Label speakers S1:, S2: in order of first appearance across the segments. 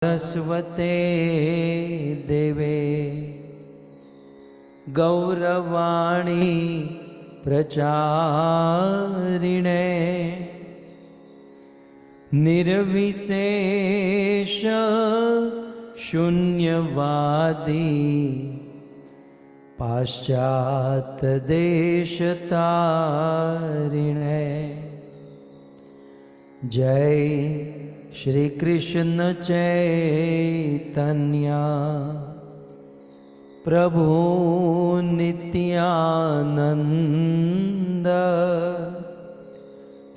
S1: सरस्वते देवे गौरवाणी प्रचारिणे निर्विशेष शून्यवादी पाश्चात देशतारिणे। जय श्री कृष्ण चैतन्य प्रभु नित्यानंद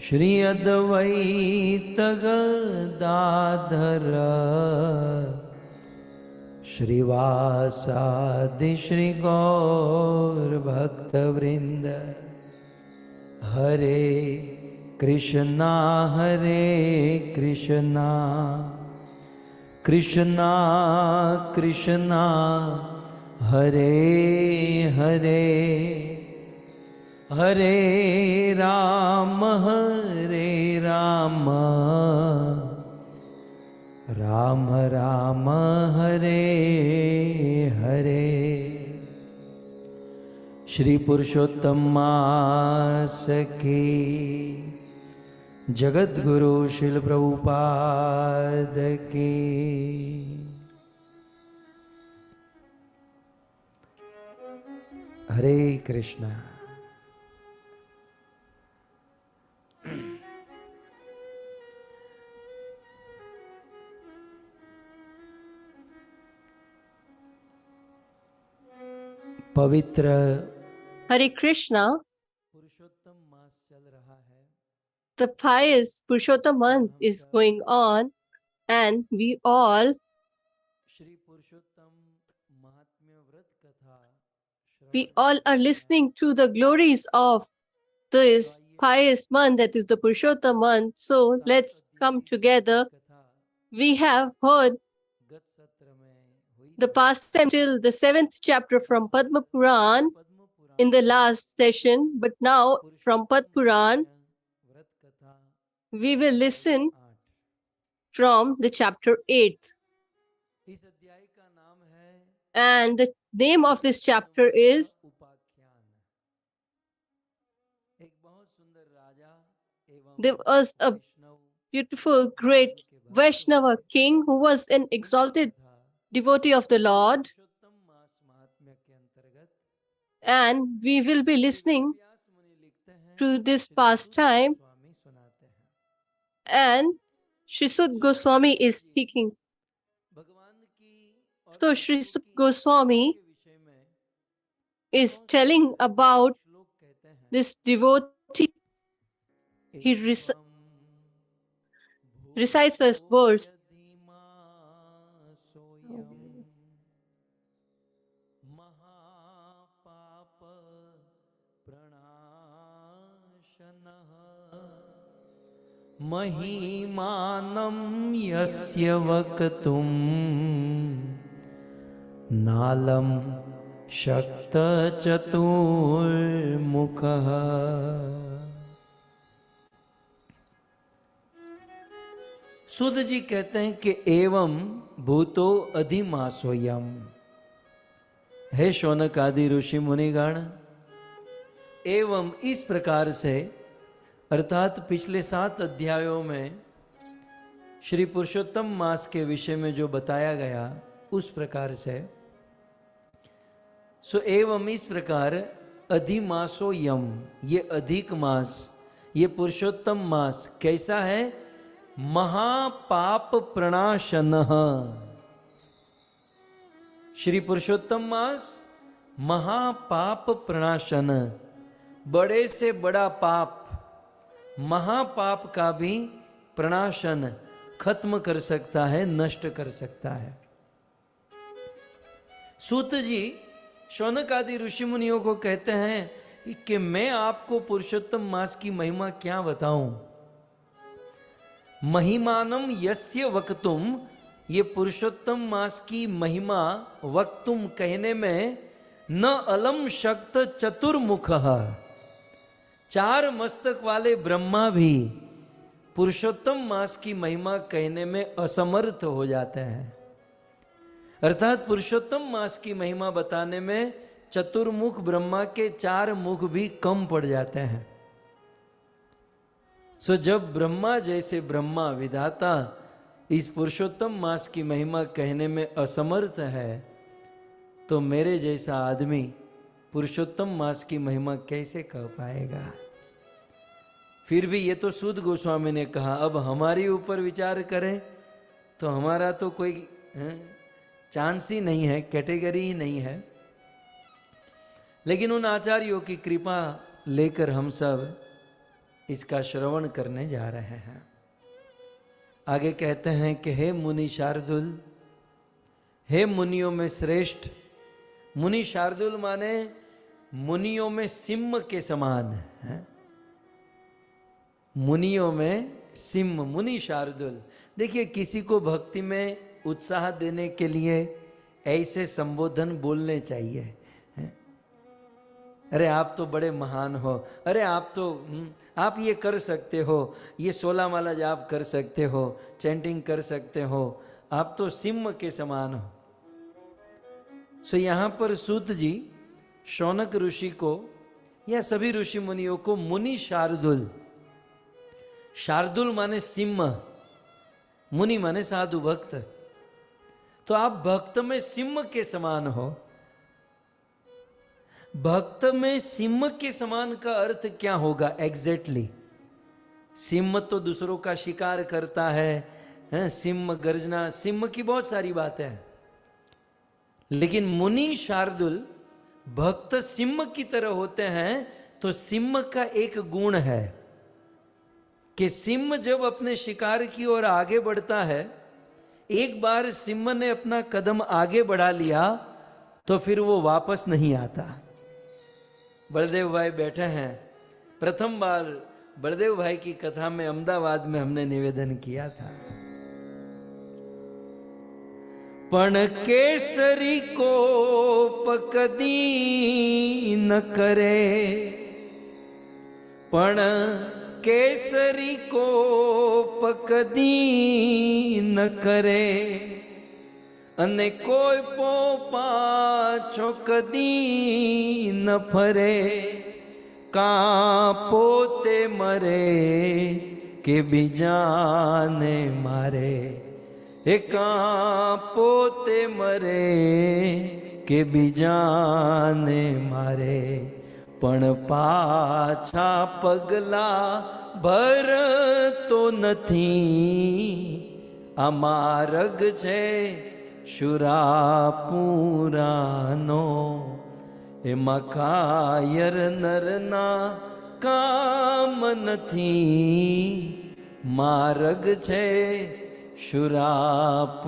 S1: श्री अद्वैत गदाधर श्रीवासादि श्री गौर भक्तवृंद। हरे कृष्णा कृष्णा कृष्णा हरे हरे, हरे राम राम राम हरे हरे। श्री पुरुषोत्तम मास की जगत गुरु शिल प्रभुपाद की। हरे कृष्णा। पवित्र
S2: Hare Krishna.
S1: पुरुषोत्तम मास चल रहा है।
S2: The pious Purushottam month is going on, and we all
S1: Shri पुरुषोत्तम महात्म्य व्रत कथा
S2: are listening to the glories of this pious month, that is the Purushottam month. So let's come together. We have heard
S1: गत सत्र में हुई
S2: the past time till the 7th chapter from Padma Puran in the last session, but now from Padma Puran
S1: व्रत कथा
S2: we will listen
S1: 8।
S2: from the chapter 8th.
S1: इस अध्याय का नाम है
S2: And the name of this chapter is
S1: उपाख्यान। एक बहुत सुंदर राजा एवं
S2: There was a
S1: Vaishnav
S2: beautiful, great Vaishnava king who was an exalted devotee of the Lord,
S1: पुरुषोत्तम मास महात्म्य के अंतर्गत
S2: and we will be listening
S1: व्यास मुनि लिखते हैं
S2: to this
S1: श्री
S2: pastime,
S1: स्वामी सुनाते हैं।
S2: and Sri Sud Goswami is speaking.
S1: भगवान की और
S2: So Sri
S1: भक्तों
S2: Sud
S1: की
S2: Goswami
S1: के विषय में
S2: is telling about
S1: श्लोक कहते हैं।
S2: this devotee. He recites this verse.
S1: महापाप प्रणाशनः महिमानं यस्य वक्तुं नालं शक्त चतुर्मुखः। सुध जी कहते हैं कि एवं भूतो अधिमासोयम। हे शौनक आदि ऋषि मुनिगण, एवं इस प्रकार से, अर्थात पिछले 7 अध्यायों में श्री पुरुषोत्तम मास के विषय में जो बताया गया उस प्रकार से, सो एवं इस प्रकार अधिमासो यम, ये अधिक मास, ये पुरुषोत्तम मास कैसा है? महापाप प्रणाशनः। श्री पुरुषोत्तम मास महापाप प्रणाशन, बड़े से बड़ा पाप, महापाप का भी प्रणाशन, खत्म कर सकता है, नष्ट कर सकता है। सूत जी शौनक आदि ऋषि मुनियों को कहते हैं कि मैं आपको पुरुषोत्तम मास की महिमा क्या बताऊं। महिमानम यस्य वक्तुम, ये पुरुषोत्तम मास की महिमा वक्तुम कहने में न अलम शक्त चतुर्मुख, 4 मस्तक वाले ब्रह्मा भी पुरुषोत्तम मास की महिमा कहने में असमर्थ हो जाते हैं। अर्थात पुरुषोत्तम मास की महिमा बताने में चतुर्मुख ब्रह्मा के 4 मुख भी कम पड़ जाते हैं। सो जब ब्रह्मा जैसे ब्रह्मा विधाता इस पुरुषोत्तम मास की महिमा कहने में असमर्थ है, तो मेरे जैसा आदमी पुरुषोत्तम मास की महिमा कैसे कह पाएगा। फिर भी ये तो सूद गोस्वामी ने कहा, अब हमारे ऊपर विचार करें तो हमारा तो कोई चांस ही नहीं है, कैटेगरी ही नहीं है। लेकिन उन आचार्यों की कृपा लेकर हम सब इसका श्रवण करने जा रहे हैं। आगे कहते हैं कि हे मुनि शार्दुल, हे मुनियों में श्रेष्ठ। मुनि शार्दुल माने मुनियों में सिंह के समान है। मुनियों में सिंह, मुनि शार्दुल। देखिए, किसी को भक्ति में उत्साह देने के लिए ऐसे संबोधन बोलने चाहिए। अरे आप तो बड़े महान हो, अरे आप तो आप ये कर सकते हो, ये 16 माला जाप कर सकते हो, चैंटिंग कर सकते हो, आप तो सिंह के समान हो। सो यहाँ पर सूत जी शौनक ऋषि को या सभी ऋषि मुनियों को मुनि शार्दुल, शार्दुल माने सिंह, मुनि माने साधु भक्त, तो आप भक्त में सिंह के समान हो। भक्त में सिंह के समान का अर्थ क्या होगा एग्जैक्टली? सिंह तो दूसरों का शिकार करता है, सिंह गर्जना, सिंह की बहुत सारी बातें हैं। लेकिन मुनि शार्दुल भक्त सिंह की तरह होते हैं। तो सिंह का एक गुण है कि सिंह जब अपने शिकार की ओर आगे बढ़ता है, एक बार सिंह ने अपना कदम आगे बढ़ा लिया तो फिर वो वापस नहीं आता। बलदेव भाई बैठे हैं, प्रथम बार बलदेव भाई की कथा में अहमदाबाद में हमने निवेदन किया था। पण केसरी को पकदी न करे, पण केसरी को पकदी न करे, अने कोई पो पाछो कदी न फरे, का पोते मरे के बीजाने मारे, एका पोते मरे के बीजाने मारे, पण पाछा पगला भर तो नथी, आ मार्ग छे शुरापुरानो, एमां कायर नरना काम नथी, मार्ग छे शुरापुरानो।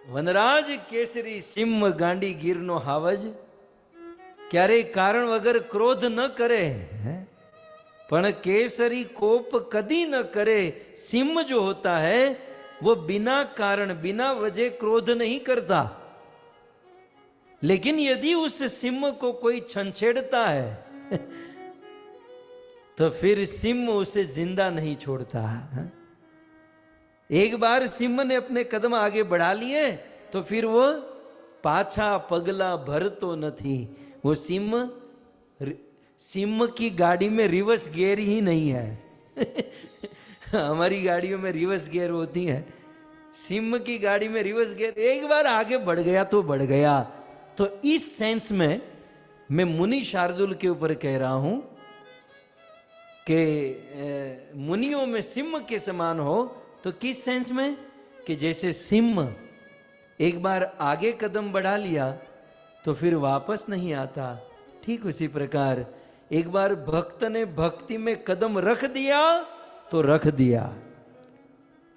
S1: વનરાજ કેસરી સિંહ ગાંડી ગીરનો હાવજ ક્યારેય કારણ વગર ક્રોધ ન કરે, પણ केसरी कोप कदी न करे। सिंह जो होता है वो बिना कारण बिना वजह क्रोध नहीं करता, लेकिन यदि उस सिंह को कोई छंछेड़ता है तो फिर सिंह उसे जिंदा नहीं छोड़ता। एक बार सिंह ने अपने कदम आगे बढ़ा लिए तो फिर वो पाछा पगला भरतो नहीं। वो सिंह की गाड़ी में रिवर्स गियर ही नहीं है हमारी गाड़ियों में रिवर्स गियर होती है, सिंह की गाड़ी में रिवर्स गियर, एक बार आगे बढ़ गया तो बढ़ गया। तो इस सेंस में मैं मुनि शार्दुल के ऊपर कह रहा हूं कि मुनियों में सिंह के समान हो। तो किस सेंस में कि जैसे सिंह एक बार आगे कदम बढ़ा लिया तो फिर वापस नहीं आता, ठीक उसी प्रकार एक बार भक्त ने भक्ति में कदम रख दिया तो रख दिया,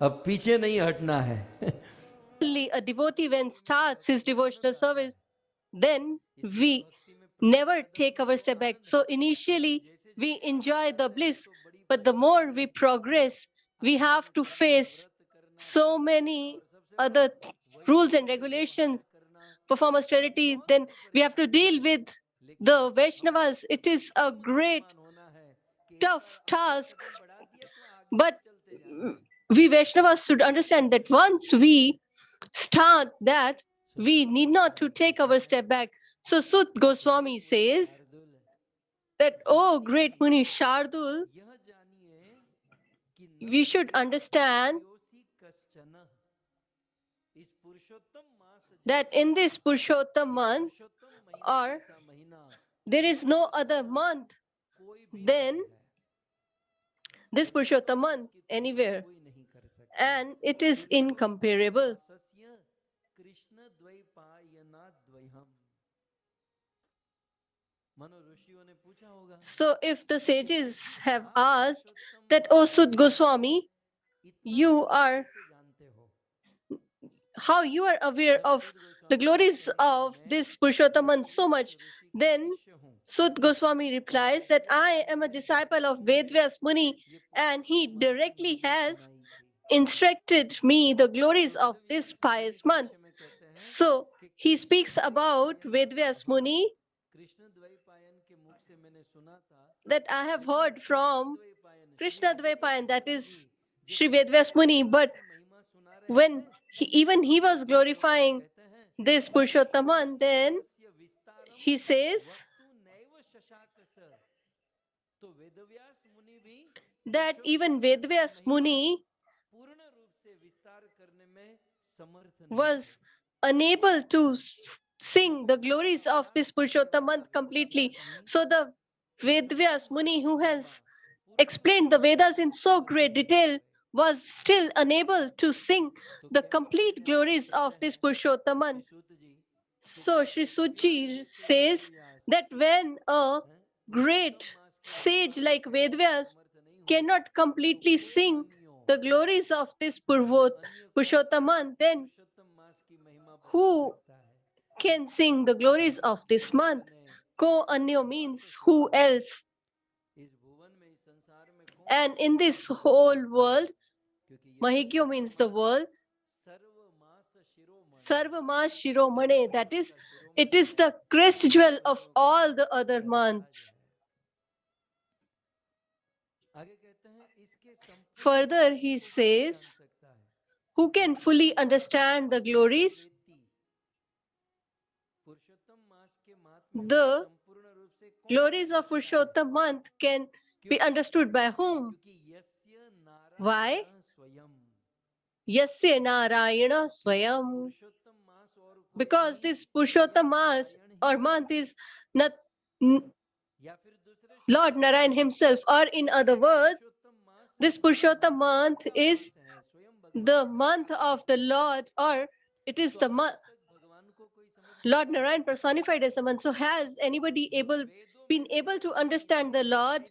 S1: अब पीछे नहीं हटना है
S2: Only a devotee when starts his devotional service, then we never take our step back. So initially we enjoy the bliss, but the more we progress, we have to face so many other rules and regulations, perform austerity, then we have to deal with the Vaishnavas, it is a great tough task, but we Vaishnavas should understand that once we start that, we need not to take our step back. So Sut Goswami says that, oh great Muni Shardul, we should understand that in this Purushottam month, or there is no other month than this Purushottam month anywhere, and it is incomparable. So if the sages have asked that, oh Sud Goswami, you are how you are aware of the glories of this Purushottam so much, then Sud Goswami replies that I am a disciple of Vedvyas Muni, and he directly has instructed me the glories of this pious month. So he speaks about Vedvyas Muni that I have heard from Krishna Dvaipayan, that is Sri Vedvyas Muni, but when even he was glorifying this Purushottam, then he says that even Vedvyas Muni was unable to sing the glories of this Purushottam completely. So the Vedvyas Muni, who has explained the Vedas in so great detail, was still unable to sing the complete glories of this Purushottam. So Sri Suji says that when a great sage like Vedvyas cannot completely sing the glories of this Purushottam, then who can sing the glories of this month? Ko anyo means who else? And in this whole world, Mahikyo means the world, Sarvama Shiromane, that is, it is the crest jewel of all the other months. Further, he says, who can fully understand the glories? The glories of Purushottam month can be understood by whom? Why? Yasya Narayana Swayam. Because this Purushottam Mas or month is not Lord Narayan himself, or in other words, this Purushottam month is the month of the Lord, or it is the Lord Narayan personified as a month. So has anybody been able to understand the Lord?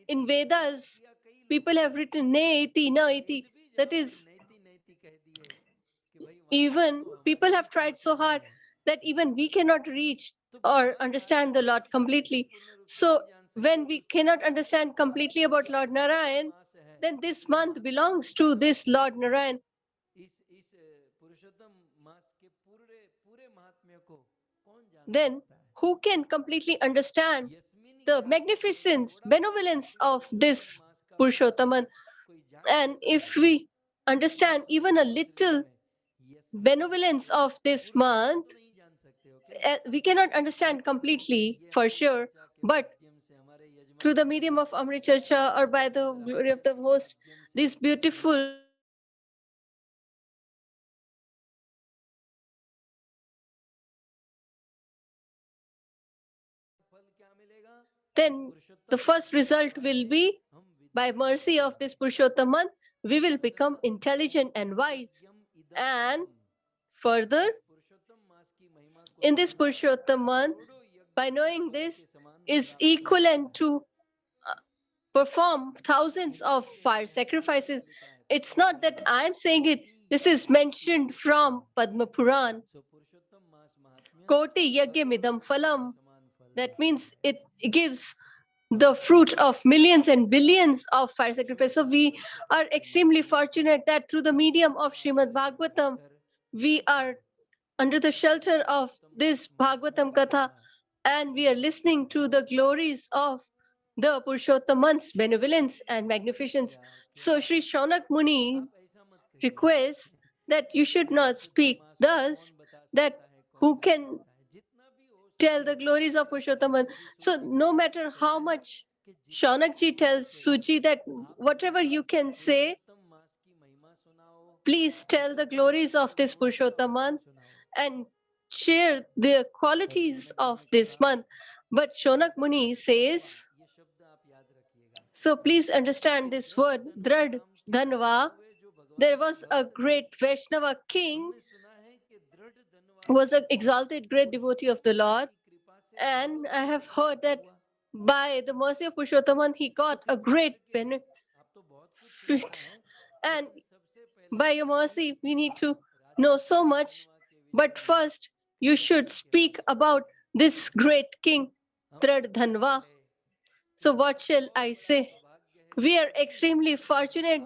S2: In Vedas, people have written Neiti, Naiti. That is, even people have tried so hard that even we cannot reach or understand the Lord completely. So when we cannot understand completely about Lord Narayan, then this month belongs to this Lord Narayan. Then who can completely understand the magnificence, benevolence of this Purushottam? And if we understand even a little benevolence of this month, we cannot understand completely for sure, but through the medium of Amrit Charcha or by the glory of the host, these beautiful then the first result will be by mercy of this Purushottam, we will become intelligent and wise. And further, in this Purushottam, by knowing this, is equivalent to perform thousands of fire sacrifices. It's not that I'm saying it, this is mentioned from Padma Puran. Koti Yagyamidam Phalam. That means it gives the fruit of millions and billions of fire sacrifice. So we are extremely fortunate that through the medium of Srimad Bhagavatam, we are under the shelter of this Bhagavatam Katha. and we are listening to the glories of the Purushottam's benevolence and magnificence. So Sri Shaunak Muni requests that you should not speak thus, that who can tell the glories of Purushottam. So no matter how much Shaunakji tells Suji that whatever you can say, please tell the glories of this Purushottam and share the qualities of this month. But Shonak Muni says, so please understand this word, Drad Dhanva. There was a great Vaishnava king, was an exalted great devotee of the Lord, and I have heard that by the mercy of Purushottam, he got a great benefit. And by your mercy, we need to know so much. But first, you should speak about this great king, Trad Dhanva. So, what shall I say? We are extremely fortunate,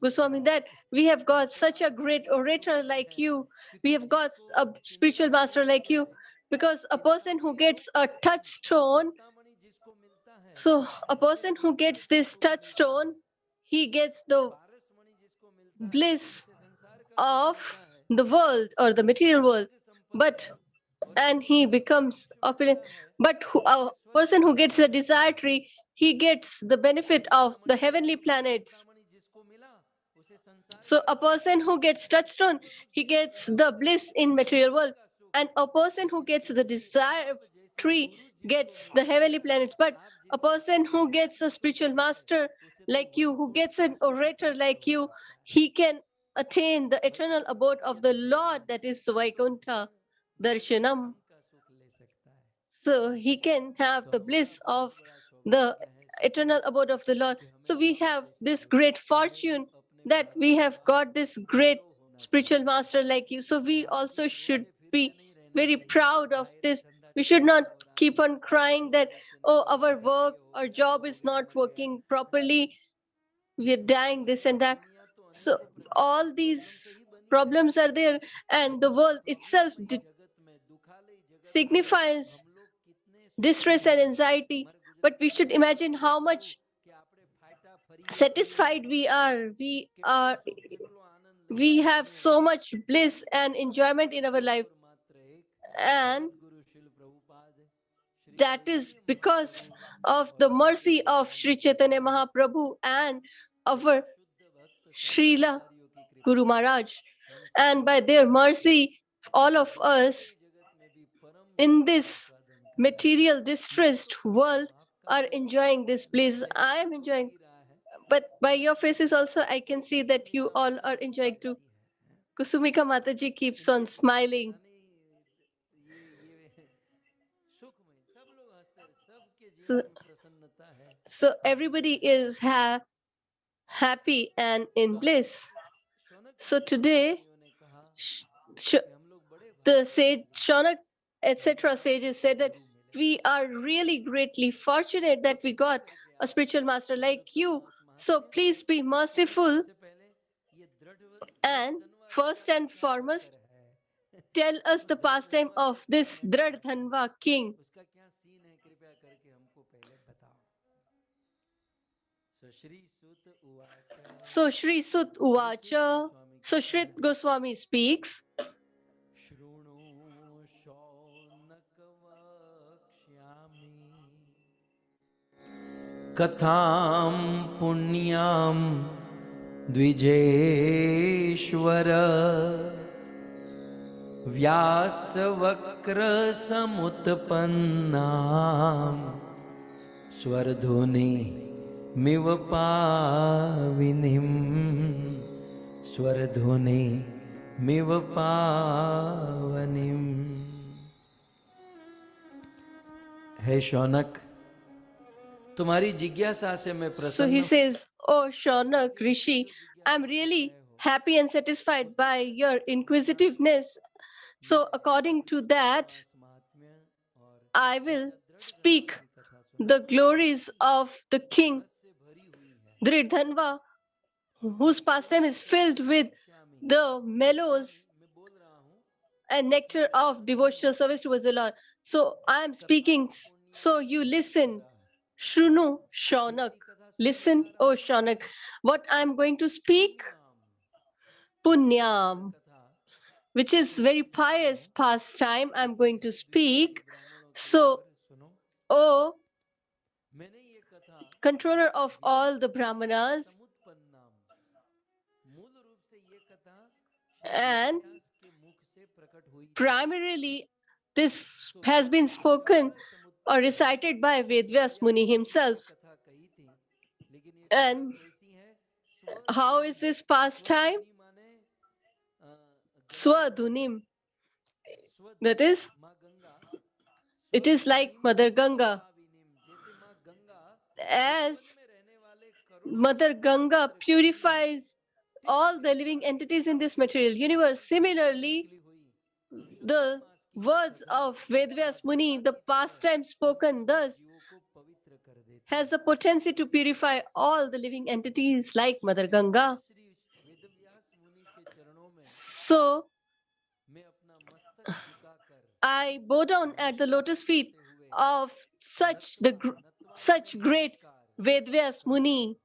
S2: Goswami, that we have got such a great orator like you. We have got a spiritual master like you. Because a person who gets a touchstone, so a person who gets this touchstone, he gets the bliss of the world or the material world, but and he becomes opulent. But a person who gets the desire tree, he gets the benefit of the heavenly planets. So a person who gets touchstone, he gets the bliss in material world, and a person who gets the desire tree gets the heavenly planets. But a person who gets a spiritual master like you, who gets an orator like you, he can attain the eternal abode of the Lord, that is Vaikuntha Darshanam. So he can have the bliss of the eternal abode of the Lord. So we have this great fortune that we have got this great spiritual master like you. So we also should be very proud of this. We should not keep on crying that, oh, our work, our job is not working properly, we are dying, this and that. So all these problems are there, and the world itself signifies distress and anxiety. But we should imagine how much satisfied we have so much bliss and enjoyment in our life, and that is because of the mercy of Sri Chaitanya Mahaprabhu and our Srila Guru Maharaj. And by their mercy, all of us in this material distressed world are enjoying this bliss. I am enjoying, but by your faces also I can see that you all are enjoying too. Kusumika Mataji keeps on smiling. So, so everybody is happy and in bliss. So today, sh- sh- the sage Shaunak, etc. sages said that we are really greatly fortunate that we got a spiritual master like you. So please be merciful and first and foremost tell us the pastime of this Dradhanva king. So Sri Sut Uvacha, so Shrit Goswami speaks.
S1: कथां पुण्यां द्विजेश्वर व्यासवक्रसमुत्पन्नां स्वरधुनिमिव पाविनीं स्वरधुनिमिव पावनीं। हे शौनक, तुम्हारी जिज्ञासा से मैं
S2: So
S1: प्रसन्न
S2: he
S1: हूँ।
S2: says, oh Shaunak Rishi, I'm really happy and satisfied by your inquisitiveness. So according to that, I will speak the glories of the king Dridhanva, whose pastime is filled with the mellows and nectar of devotional service towards the Lord. So I am speaking, so you listen. Shrunu Shaunak. Listen, O Shaunak. What I am going to speak, Punyam, which is very pious pastime I am going to speak. So, O controller of all the Brahmanas, and primarily this has been spoken or recited by Vedvyas Muni himself. And how is this pastime? Swadhunim. That is, it is like Mother Ganga. As Mother Ganga purifies all the living entities in this material universe, similarly, the words of Vedvyas Muni, the pastime spoken thus, has the potency to purify all the living entities like Mother Ganga. So, I bow down at the lotus feet of such great Vedvyas Muni.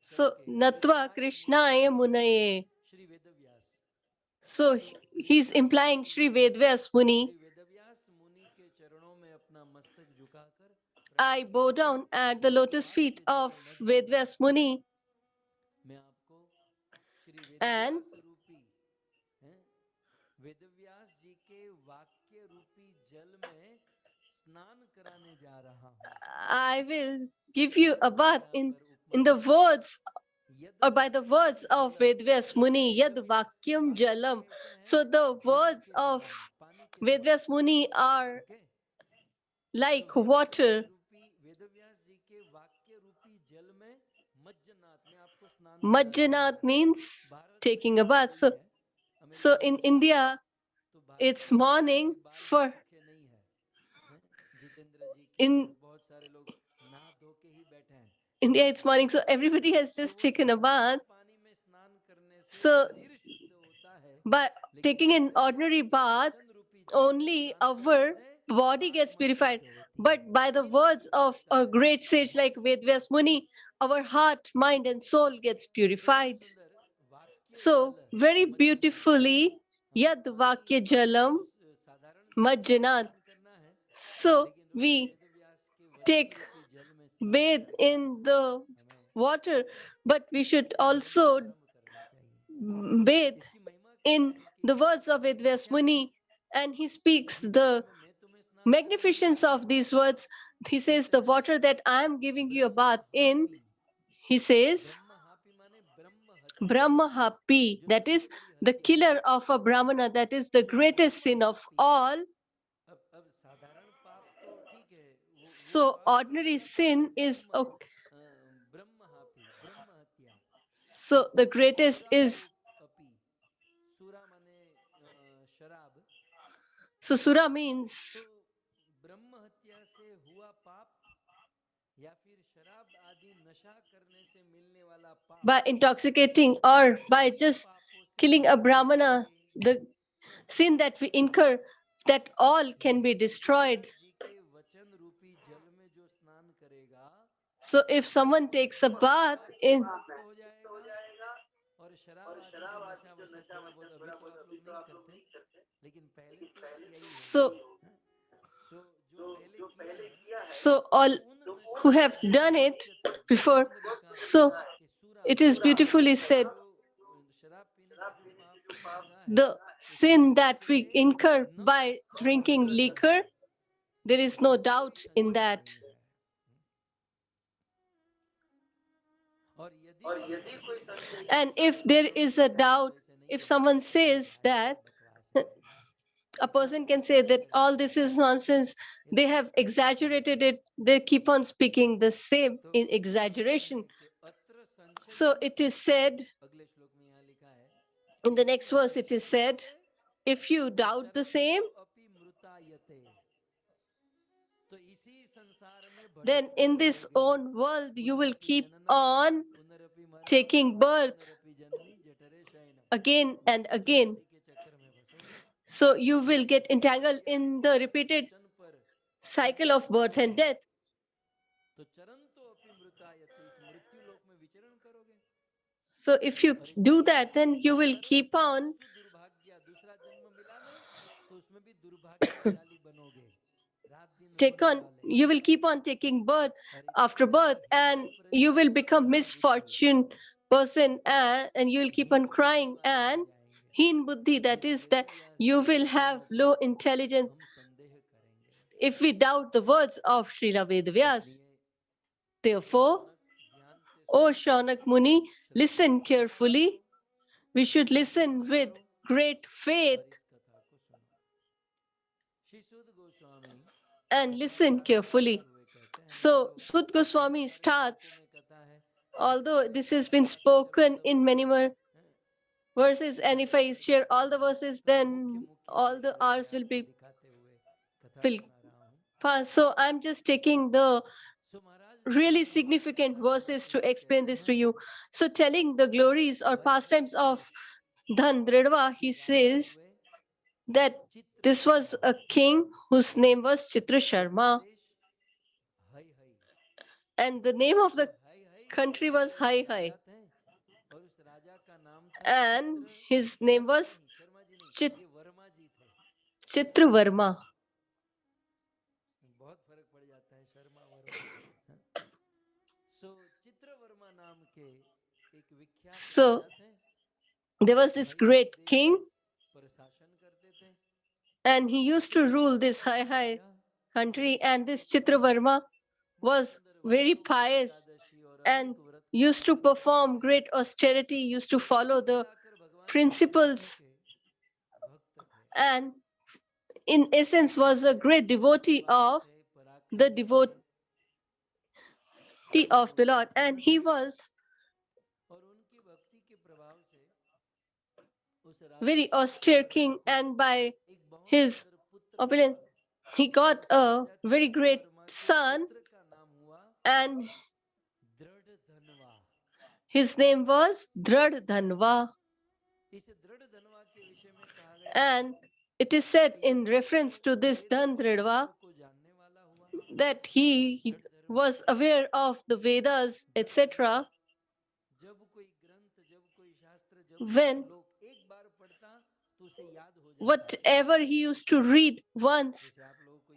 S2: So, Natva Krishnaya Munaye. So, he's implying Sri Vedvyas Muni. I bow down at the lotus feet of Vedvyas Muni, and I will give you a bath in the words or by the words of Vedvyas Muni, Yad Vakyam Jalam. So the words of Vedvyas Muni are like water. Majjanath means taking a bath. So in India, it's morning for in India it's morning, so everybody has just taken a bath. So by taking an ordinary bath, only our body gets purified. But by the words of a great sage like Vedvyas Muni, our heart, mind, and soul gets purified. So very beautifully, Yad Vakya Jalam Majjanat. So we take bathe in the water, but we should also bathe in the words of Vedvyas Muni, and he speaks the magnificence of these words. He says, the water that I am giving you a bath in, he says, Brahmahapi, that is the killer of a Brahmana, that is the greatest sin of all. So ordinary sin is okay. So the greatest is, so Sura means by intoxicating or by just killing a Brahmana, the sin that we incur, that all can be destroyed. So if someone takes a bath in so so all who have done it before, so it is beautifully said, the sin that we incur by drinking liquor, there is no doubt in that. And if there is a doubt, if someone says that, a person can say that all this is nonsense, they have exaggerated it, they keep on speaking the same in exaggeration. So it is said, in the next verse, it is said, if you doubt the same, then in this own world you will keep on taking birth again and again. So you will get entangled in the repeated cycle of birth and death. So if you do that, then you will keep on you will keep on taking birth after birth, and you will become misfortune person, and you will keep on crying, and heen buddhi, that is that you will have low intelligence if we doubt the words of Srila Vedavyas. Therefore, O Shaunak Muni, listen carefully. We should listen with great faith and listen carefully. So, Sud Goswami starts, although this has been spoken in many more verses, and if I share all the verses, then all the hours will pass. So, I'm just taking the really significant verses to explain this to you. So, telling the glories or pastimes of Dhandridva, he says that this was a king whose name was Chitra Sharma, and the name of the country was Hai Hai, and his name was Chit- Chitravarma. So there was this great king, and he used to rule this Hai Hai country, and this Chitravarma was very pious and used to perform great austerity, used to follow the principles, and in essence was a great devotee of the Lord. And he was very austere king, and by his opulence he got a very great son, and his name was Dhanva. And it is said in reference to this Dhandridva that he was aware of the Vedas, etc. When whatever he used to read once,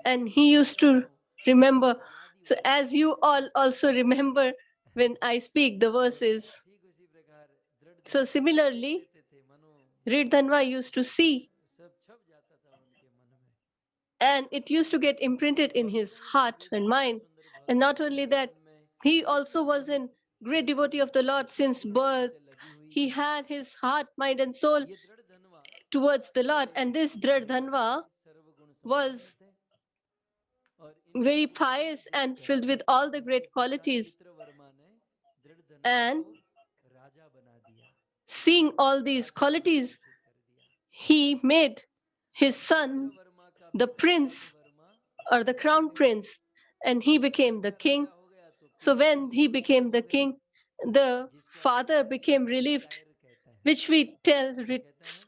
S2: and he used to remember. So as you all also remember when I speak the verses. So similarly, Riddhanva used to see, and it used to get imprinted in his heart and mind. And not only that, he also was a great devotee of the Lord since birth. He had his heart, mind, and soul towards the Lord. And this Dhanva was very pious and filled with all the great qualities. And seeing all these qualities, he made his son the prince or the crown prince, and he became the king. So when he became the king, the father became relieved, which we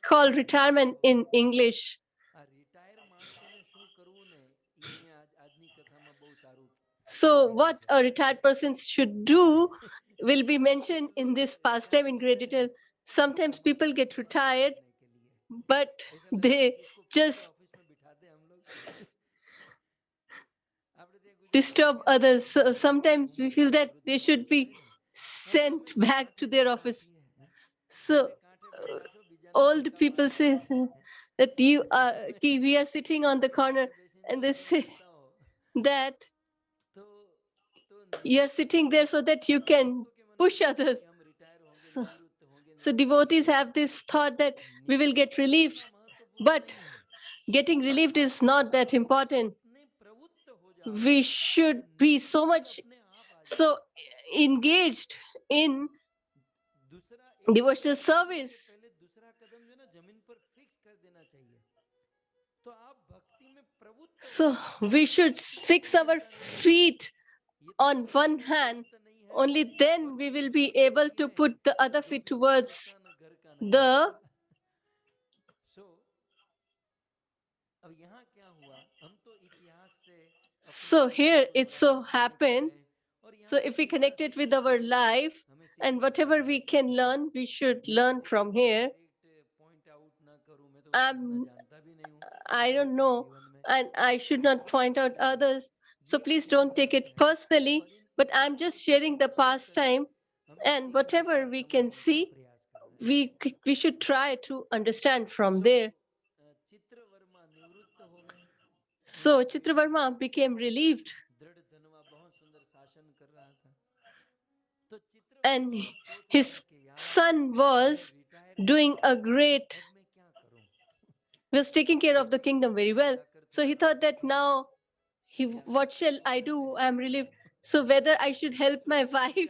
S2: call retirement in English. So what a retired person should do will be mentioned in this pastime in great detail. Sometimes people get retired, but they just disturb others. So sometimes we feel that they should be sent back to their office. So old people say that we are sitting on the corner, and they say that you are sitting there so that you can push others. So, so devotees have this thought that we will get relieved, but getting relieved is not that important. We should be so engaged in devotional service. So we should fix our feet on one hand. Only then we will be able to put the other feet towards the. So here it so happened. So if we connect it with our life and whatever we can learn, we should learn from here. I'm, I don't know, and I should not point out others. So please don't take it personally, but I'm just sharing the pastime, and whatever we can see, we should try to understand from there. So Chitravarma became relieved, and his son doing a great was taking care of the kingdom very well. So he thought that now what shall I do? I'm relieved. So whether I should help my wife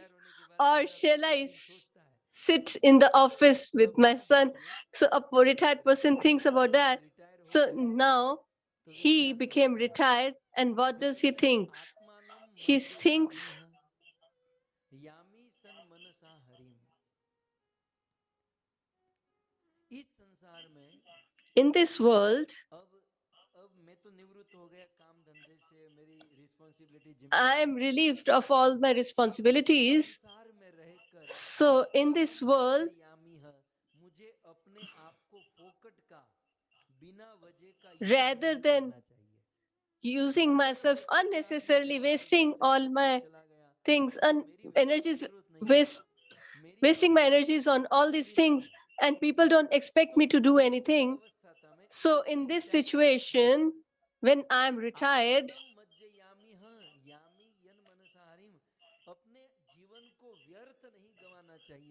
S2: or shall I sit in the office with my son? So a retired person thinks about that. So now he became retired, and what does he thinks? He thinks in this world I am relieved of all my responsibilities. So in this world, rather than using myself unnecessarily, wasting all my things and energies, waste, wasting my energies on all these things, and people don't expect me to do anything. So in this situation, when I'm retired,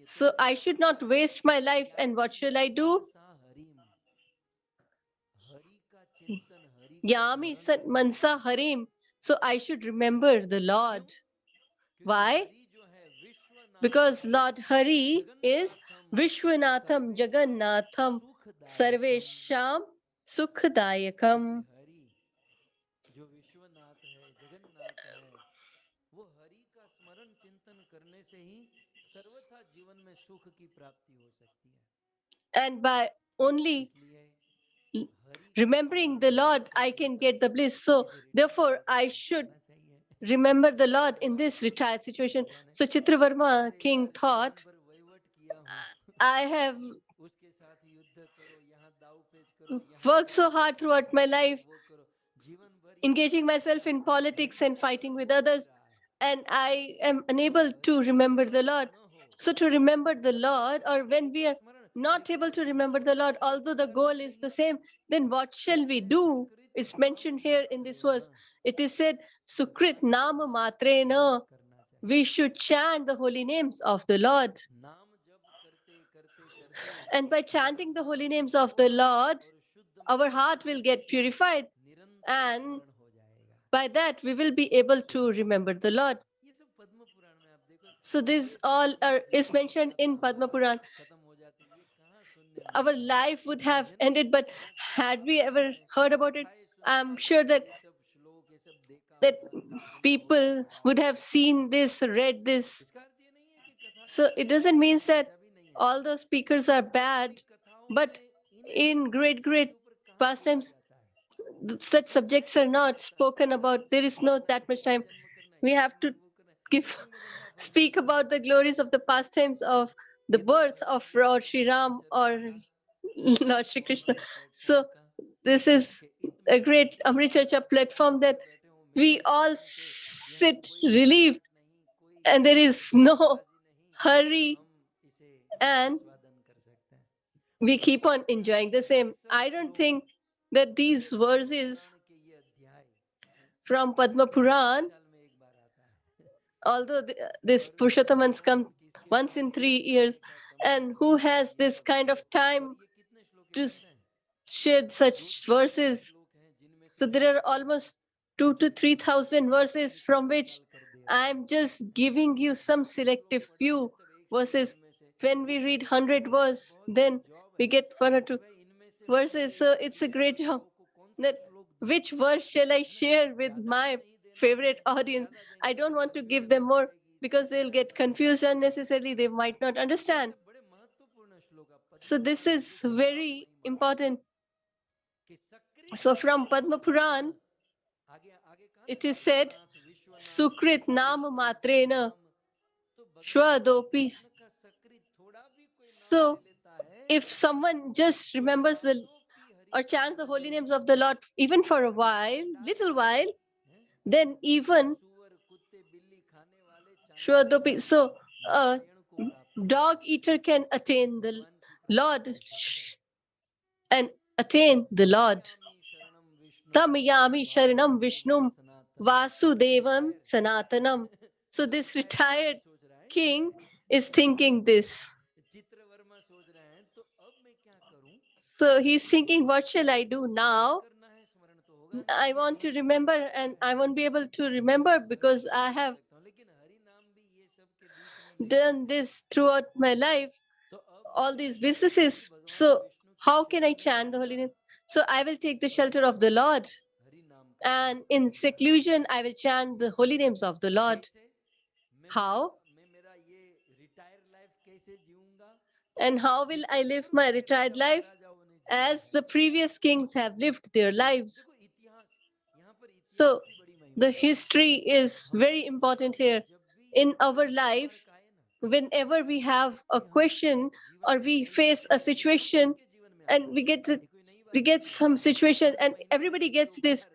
S2: so I should not waste my life. And what shall I do? Yami Sat Mansa Harim. So I should remember the Lord. Why? Because Lord Hari is Vishwanatham Jagannatham Sarvesham Sukhdayakam. And by only remembering the Lord, I can get the bliss. So therefore, I should remember the Lord in this retired situation. So Chitravarma king thought, I have worked so hard throughout my life, engaging myself in politics and fighting with others, and I am unable to remember the Lord. So, to remember the Lord, or when we are not able to remember the Lord, although the goal is the same, then what shall we do? Is mentioned here in this verse. It is said, Sukrit Nama Matrena. We should chant the holy names of the Lord. And by chanting the holy names of the Lord, our heart will get purified, and by that we will be able to remember the Lord. So this all is mentioned in Padma Puran. Our life would have ended, but had we ever heard about it, I'm sure that people would have seen this, read this. So it doesn't mean that all the speakers are bad, but in great pastimes, such subjects are not spoken about. There is not that much time. We have to give speak about the glories of the pastimes of the birth of Lord Sri Ram or Lord Sri Krishna. So this is a great Amrit Charcha platform that we all sit relieved, and there is no hurry, and we keep on enjoying the same. I don't think that these verses from Padma Puran, although this Purushottamans come once in 3 years, and who has this kind of time to share such verses? So there are almost 2 to 3,000 verses, from which I'm just giving you some selective few verses. When we read 100 verse, then we get 1 or 2 verses. So it's a great job that which verse shall I share with my favorite audience? I don't want to give them more because they'll get confused unnecessarily. They might not understand. So this is very important. So from Padma Puran, it is said, Sukrit Nam Matrena Shwadopi. So if someone just remembers the or chants the holy names of the Lord even for a while, little while, then even Shwadopi. So a dog eater can attain the Lord and attain the Lord. Tam yami sharanam vishnum vasudevam sanatanam. So this retired king is thinking this. So he's thinking, what shall I do now? I want to remember and I won't be able to remember because I have done this throughout my life, all these businesses. So how can I chant the holy name? So I will take the shelter of the Lord, and in seclusion I will chant the holy names of the Lord. How? And how will I live my retired life? As the previous kings have lived their lives. So the history is very important here. In our life, whenever we have a question or we face a situation and we get some situation, and everybody gets this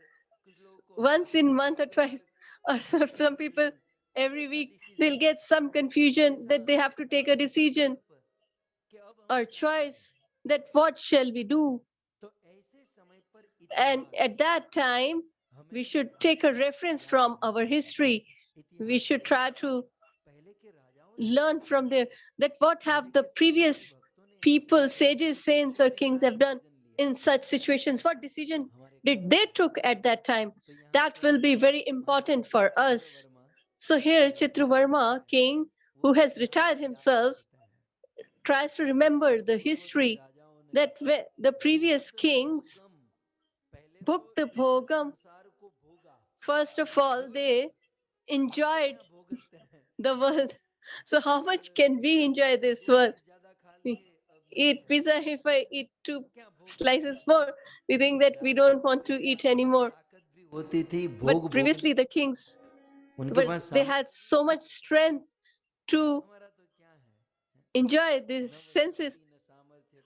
S2: once in month or twice, or some people every week, they'll get some confusion that they have to take a decision or choice that what shall we do. And at that time we should take a reference from our history. We should try to learn from there that what have the previous people, sages, saints, or kings have done in such situations. What decision did they took at that time? That will be very important for us. So here Chitravarma, king who has retired himself, tries to remember the history that the previous kings bhukta bhogam. First of all, they enjoyed the world. So how much can we enjoy this world? We eat pizza. If I eat 2 slices more, we think that we don't want to eat anymore. But previously the kings they had so much strength to enjoy these senses.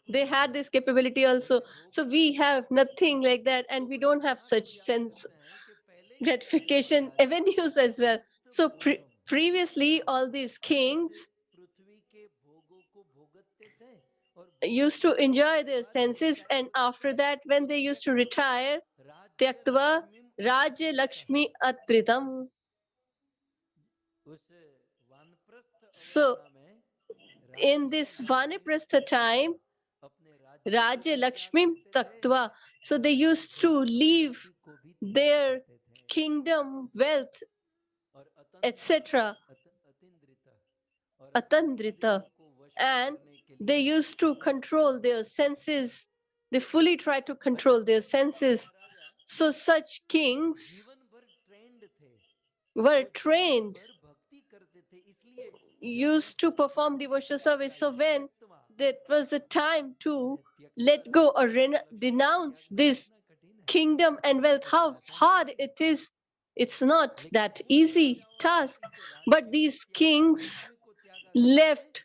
S2: They had this capability also. So we have nothing like that, and we don't have such sense gratification avenues as well. So previously all these kings used to enjoy their senses, and after that when they used to retire, tyaktva rajya lakshmi atritam. So in this vanaprastha time, rajya lakshmi taktva, so they used to leave their kingdom, wealth, etc., atandrita, and they used to control their senses. They fully try to control their senses. So such kings were trained, used to perform devotional service. So when that was the time to let go or denounce this kingdom and wealth, how hard it is. It's not that easy task. But these kings left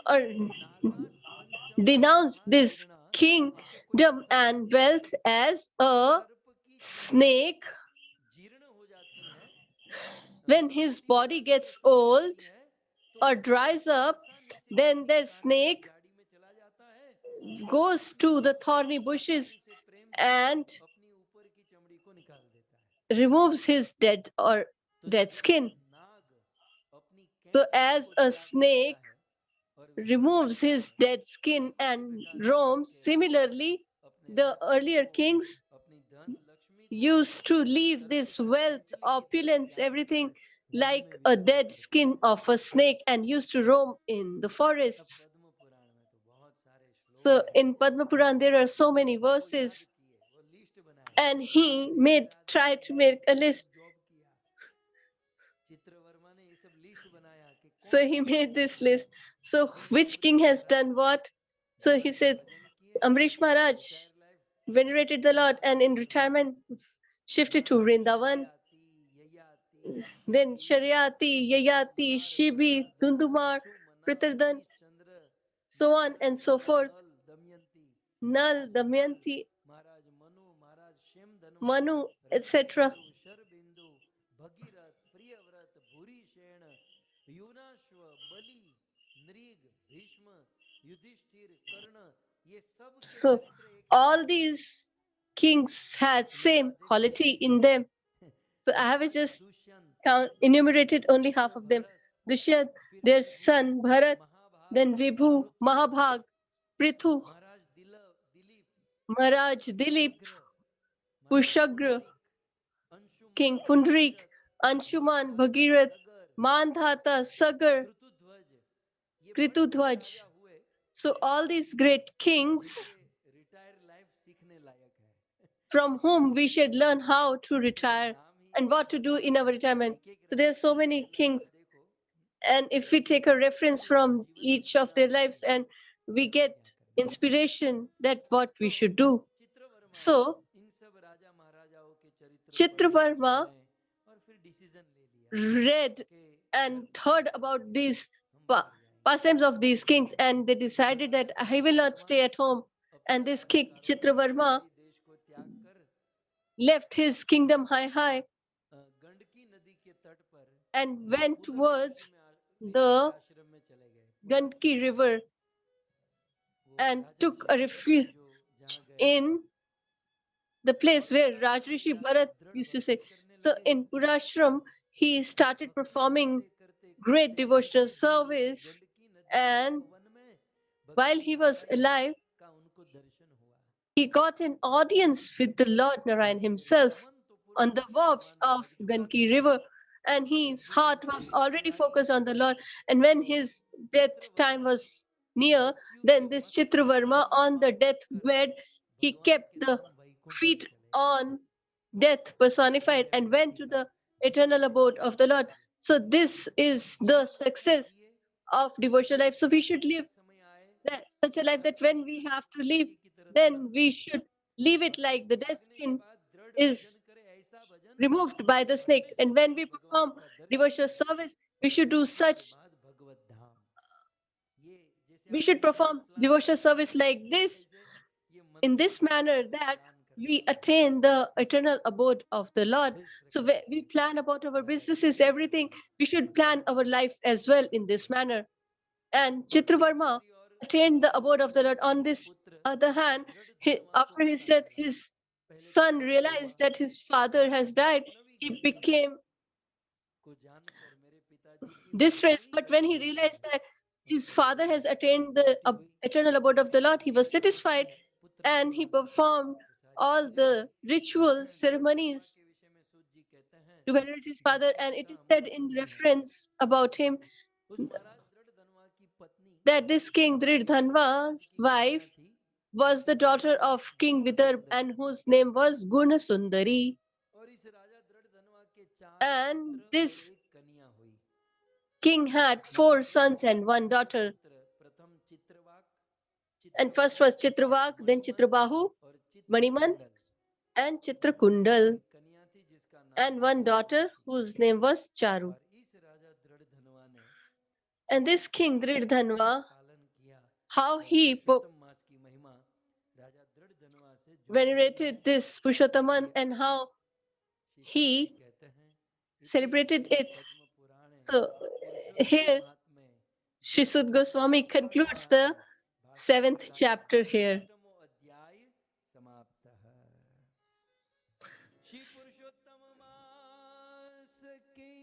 S2: or denounced this kingdom and wealth as a snake. When his body gets old or dries up, then the snake goes to the thorny bushes and removes his dead skin. So as a snake removes his dead skin and roams, similarly the earlier kings used to leave this wealth, opulence, everything like a dead skin of a snake, and used to roam in the forests. So in Padma Puran, there are so many verses. And he tried to make a list.
S1: Chitravarma ने ये सब list बनाया कि
S2: So he made this list. So which king has done what? So he said, Amrish Maharaj venerated the Lord and in retirement shifted to Vrindavan. Then Sharyati, Yayati, Shibi, Dundumar, Pritardan, so on and so forth. Nal, Damayanti,
S1: Maharaj Manu Maharaj शेमधनु
S2: Manu, etc.
S1: शरबिंदु Bhagirath Priyavrat भूरिशेन यूनाश्व बलि नृग भीष्म युधिष्ठिर कर्ण ये सब के
S2: So
S1: चरित्र एक
S2: all these kings had same quality in them. So I have just enumerated only half of them. Dushyant, their son Bharat, then Vibhu, Mahabhag, Prithu,
S1: Maharaj Dilip
S2: Maharaj Dilip, Pushagra,
S1: Anshuman
S2: King Pundrik, Anshuman, Bhagirath, Mandhata, Sagar,
S1: Ritudhwaj ये
S2: Kritudhwaj.
S1: राजा हुए
S2: So all these great kings
S1: जिनसे retire life सीखने लायक है
S2: from whom we should learn how to retire and what to do in our retirement. So there are so many kings, and if we take a reference from each of their lives and we get inspiration that what we should do. So
S1: इन सब राजा महाराजाओं के चरित्र
S2: Chitravarma
S1: और फिर decision ले लिया
S2: read and heard about these pastimes of these kings, and they decided that I will not stay at home. And this king Chitravarma
S1: देश को त्याग कर
S2: left his kingdom high
S1: Gandaki नदी के तट पर
S2: and went towards
S1: ऋषि के
S2: the
S1: आश्रम में चले गए
S2: Gandki river and took a refuge
S1: जहाँ गए
S2: in the place where Rajrishi Bharat used to say. So in Purashram, he started performing great devotional service, and while he was alive,
S1: का उनको दर्शन हुआ
S2: he got an audience with the Lord Narayan himself on the wharves of Ganki river, and his heart was already focused on the Lord. And when his death time was near, then this Chitravarma on the deathbed, he kept the feet on death personified and went to the eternal abode of the Lord. So this is the success of devotional life. So we should live such a life that when we have to leave, then we should leave it like the dead skin is removed by the snake. And when we perform devotional service, we should do such,
S1: भगवत धाम ये जैसे
S2: we should perform devotional service like this, in this manner, that we attain the eternal abode of the Lord. So we plan about our businesses, everything, we should plan our life as well in this manner. And Chitravarma attained the abode of the Lord. On this other hand, after his death, his son realized that his father has died. He became
S1: को जानकर मेरे पिताजी की
S2: distressed, but when he realized that his father has attained the eternal abode of the Lord, he was satisfied and he performed all the rituals, ceremonies
S1: के विषय में सूत जी कहते हैं
S2: to venerate his father. And it is said in reference about him
S1: उस महाराज दृढ़ धनवा की पत्नी
S2: that this king Dridhanva's wife
S1: थी
S2: was the daughter of King Vidarbha and whose name was Gunasundari.
S1: और इस राजा दृढ़ धनवा के चार
S2: And
S1: पुत्र और
S2: this
S1: एक कन्या हुई
S2: king had 4 sons and 1 daughter.
S1: प्रथम चित्रवाक
S2: And first was Chitravak, then Chitrabahu,
S1: और
S2: Maniman,
S1: चित्रकुंडल
S2: and Chitrakundal,
S1: एक कन्या थी जिसका नाम
S2: and 1 daughter whose name was Charu.
S1: और इस राजा दृढ़ धनवा ने
S2: And this king Dridhanva,
S1: पालन किया
S2: how
S1: और
S2: he
S1: पुरुषोत्तम मास की महिमा राजा दृढ़ धनवा से जुड़ी हुई
S2: venerated
S1: है
S2: this Purushottam and how he
S1: कहते हैं
S2: celebrated it.
S1: पद्म पुराणे
S2: So here
S1: महात्म्य
S2: Sri Sud Goswami concludes the 7th chapter here.
S1: अष्टमो अध्याय समाप्त श्री पुरुषोत्तम मास की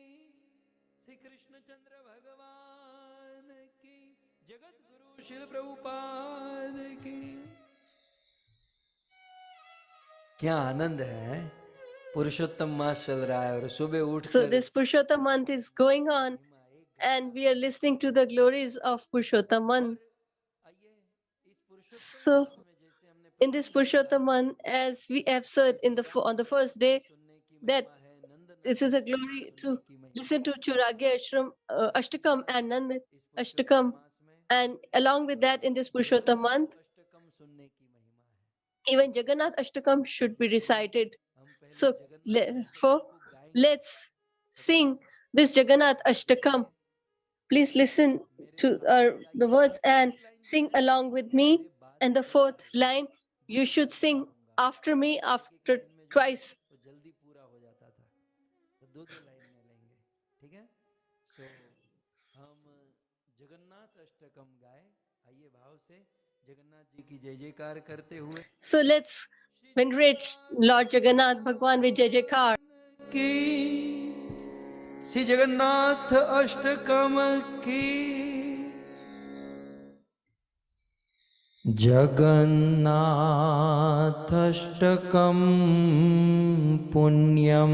S1: श्री कृष्ण चंद्र भगवान की जगत गुरु शिल प्रभुपाद की क्या आनंद है पुरुषोत्तम मास चल रहा है और सुबह उठ
S2: So this Purushottam month is going on and we are listening to the glories of Purushottam month.
S1: आइए इस पुरुषोत्तम
S2: So
S1: मास में जैसे हमने
S2: in this Purushottam month, as we have said in on the first day, that this is a glory to listen to Churagya Ashtakam and Nand Ashtakam, and along with that, in this Purushottam month, even Jagannath Ashtakam should be recited. So, therefore, let's sing this Jagannath Ashtakam. Please listen to the words and sing along with me. And the fourth line, you should sing after me after twice.
S1: तो जल्दी पूरा हो जाता था, तो दो दो line में लेंगे, ठीक है। सो हम जगन्नाथ अष्टकम गाए, आइए भाव से जगन्नाथ जी की जय जयकार करते हुए।
S2: So let's venerate Lord Jagannath Bhagwan with Jai Jaykar.
S1: की श्री जगन्नाथ अष्टकम की। जगन्नाथष्टकं पुण्यं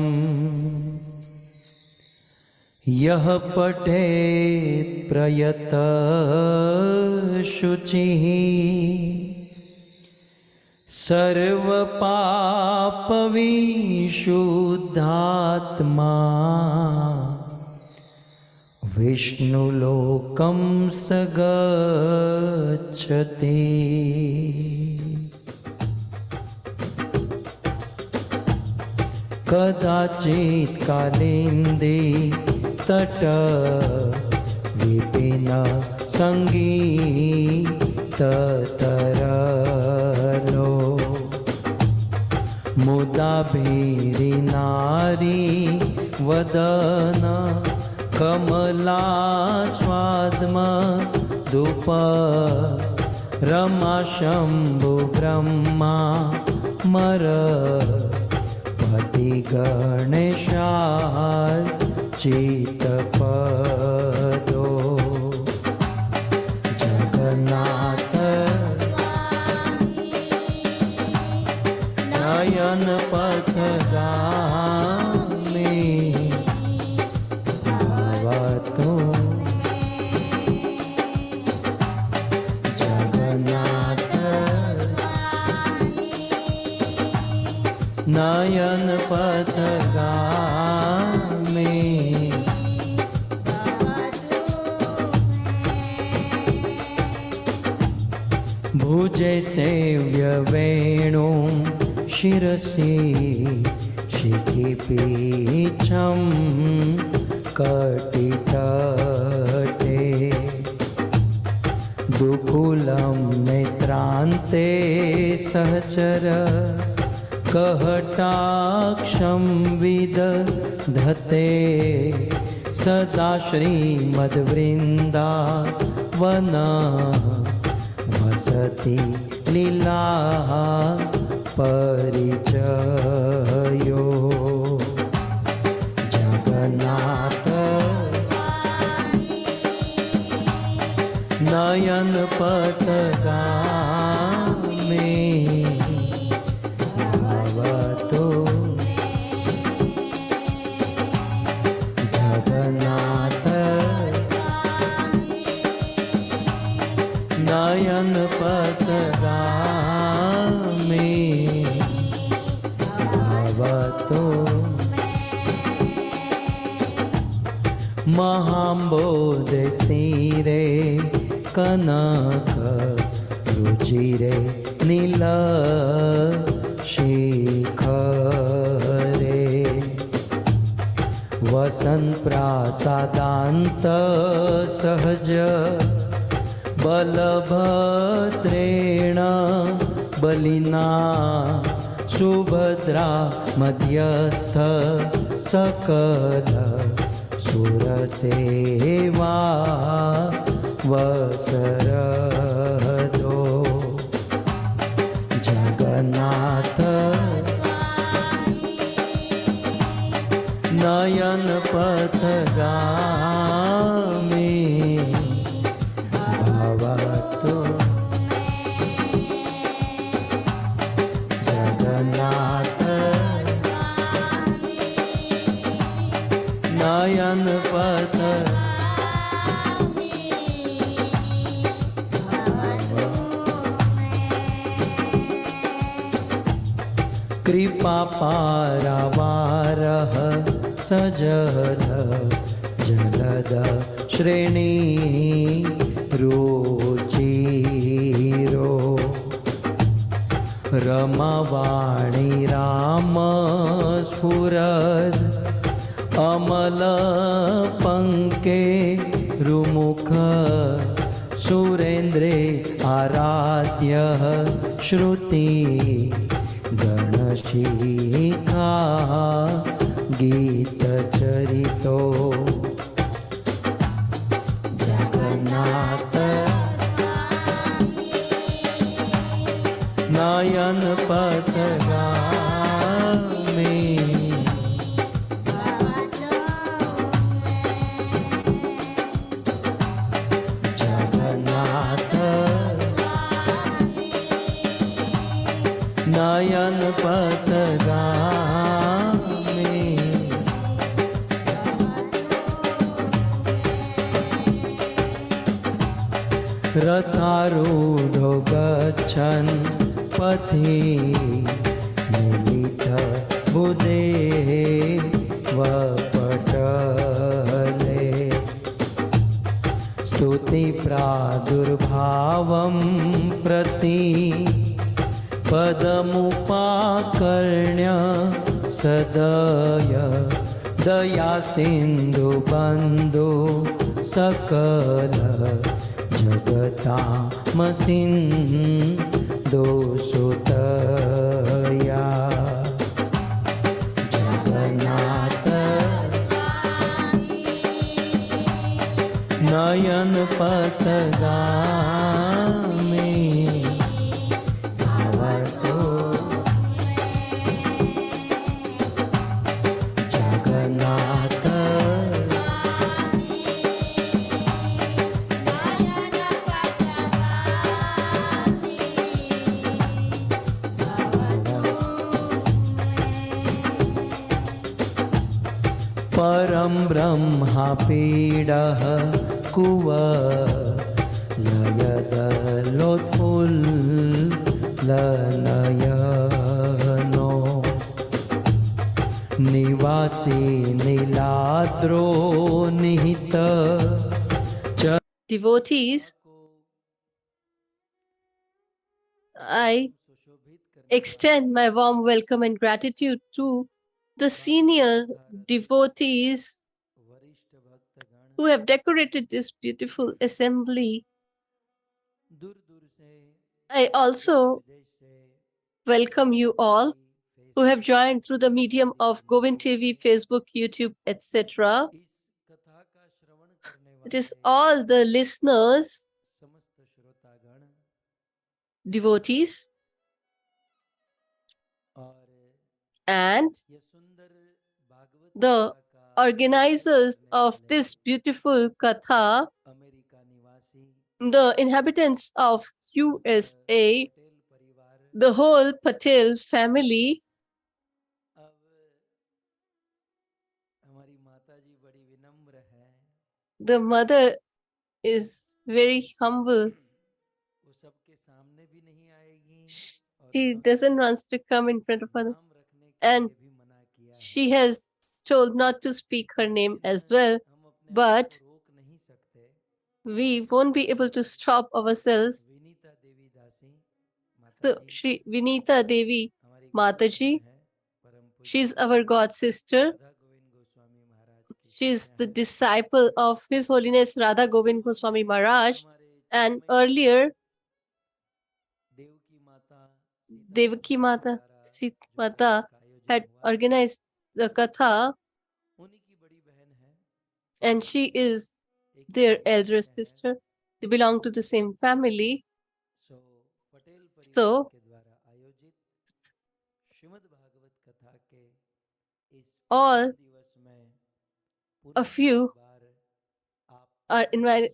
S1: यः पठेत् प्रयतः शुचिः सर्वपापविशुद्धात्मा विष्णुलोकं स गच्छति। कदाचित् कालिन्दी तट विपिन संगीततरलो मुदा भीरी नारी वदन कमलास्वाद्मधुप रमा शम्भु ब्रह्मा मर पति गणेशार्चितपदो जगन्नाथ नयन पथगामी भवतु जगन्नाथ नयन पथगामी भुजे सेव्य वेणु शिरसि शिखिपीठं कटितटे दुकुलं नेत्रान्ते सहचर कहटाक्षं विदधते सदा श्रीमद्वृन्दावन वसति लीला परिचयो जगन्नाथ नयन पथगामी भवतु जगन्नाथ नयन पथगामी भवतु महाम्बोधस्थिरे कनक रुचिरे नील शिखरे वसन प्रासादान्त सहज बलभद्रेण बलिना सुभद्रा मध्यस्थ सकल सुरसेवा वसरदो जगन्नाथ नयन पथगामी भवतु जगन्नाथ नयन पथगामी कृपा पारावारः सजल जलद श्रेणी रुचिरो रमावाणी राम स्फुरद अमल पंके रुमुख सुरेन्द्रे आराध्य श्रुति गणशिखा गीत चरितो जगन्नाथ नयन पथगामी जगन्नाथ नयन पथगामी रथारूढो गच्छन् पथि मिलित बुधे वपटले स्तुति प्रादुर्भावं प्रति पदमुपाकर्ण्य सदय दया सिन्धु बन्धु सकल जगतामसिन्धु सुतया जगन्नाथ नयन पथगामी भवतो जगन्नाथ परं ब्रह्मा पीडः कुवलयोत्फुल्लनयनो निवासी नीलाद्रो निहित
S2: Devotees, I extend my warm welcome and gratitude to the senior devotees who have decorated this beautiful assembly. I also welcome you all who have joined through the medium of Govind TV, Facebook, YouTube, etc. It is all the listeners, devotees, and the organizers of this beautiful Katha, the inhabitants of USA, the whole Patel family. The mother is very humble. She doesn't want to come in front of her, and she has told not to speak her name as well, but we won't be able to stop ourselves. So Shri Vinita Devi Mataji, she's our God sister. She's the disciple of His Holiness Radha Govind Goswami Maharaj, and earlier Devaki Mata, Sita Mata had organized the Katha, and she is their elder sister. They belong to the same family. So, all of you are invited.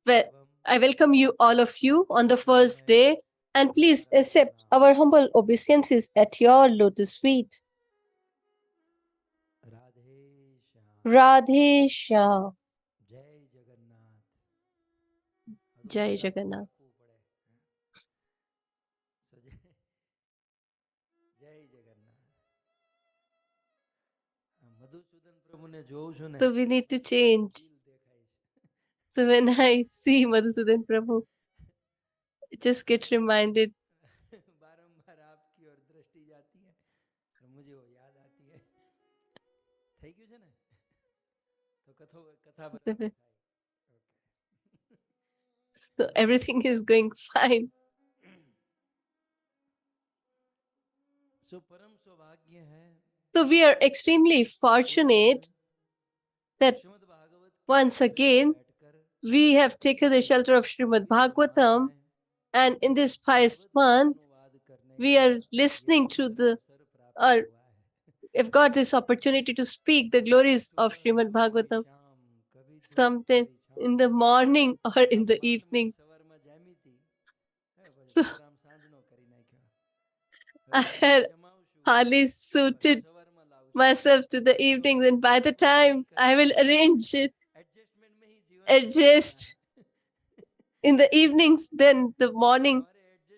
S2: Well, I welcome you, all of you, on the first day, and please accept our humble obeisances at your lotus feet. Radhe Shyam. Jai Jagannath. So we need to change. So when I see Madhusudan Prabhu, I just get reminded.
S1: बारंबार आपकी ओर दृष्टि जाती है और मुझे वो याद आती है થઈ ગયું છે ને તો કથા બરાબર
S2: So everything is going fine.
S1: सो परम सौभाग्य है
S2: So we are extremely fortunate that once again we have taken the shelter of Srimad Bhagavatam, and in this pious month we are listening to or have got this opportunity to speak the glories of Srimad Bhagavatam, sometime in the morning or in the evening. So I had hardly suited myself to the evenings, and by the time I will arrange it, adjust in the evenings, then the morning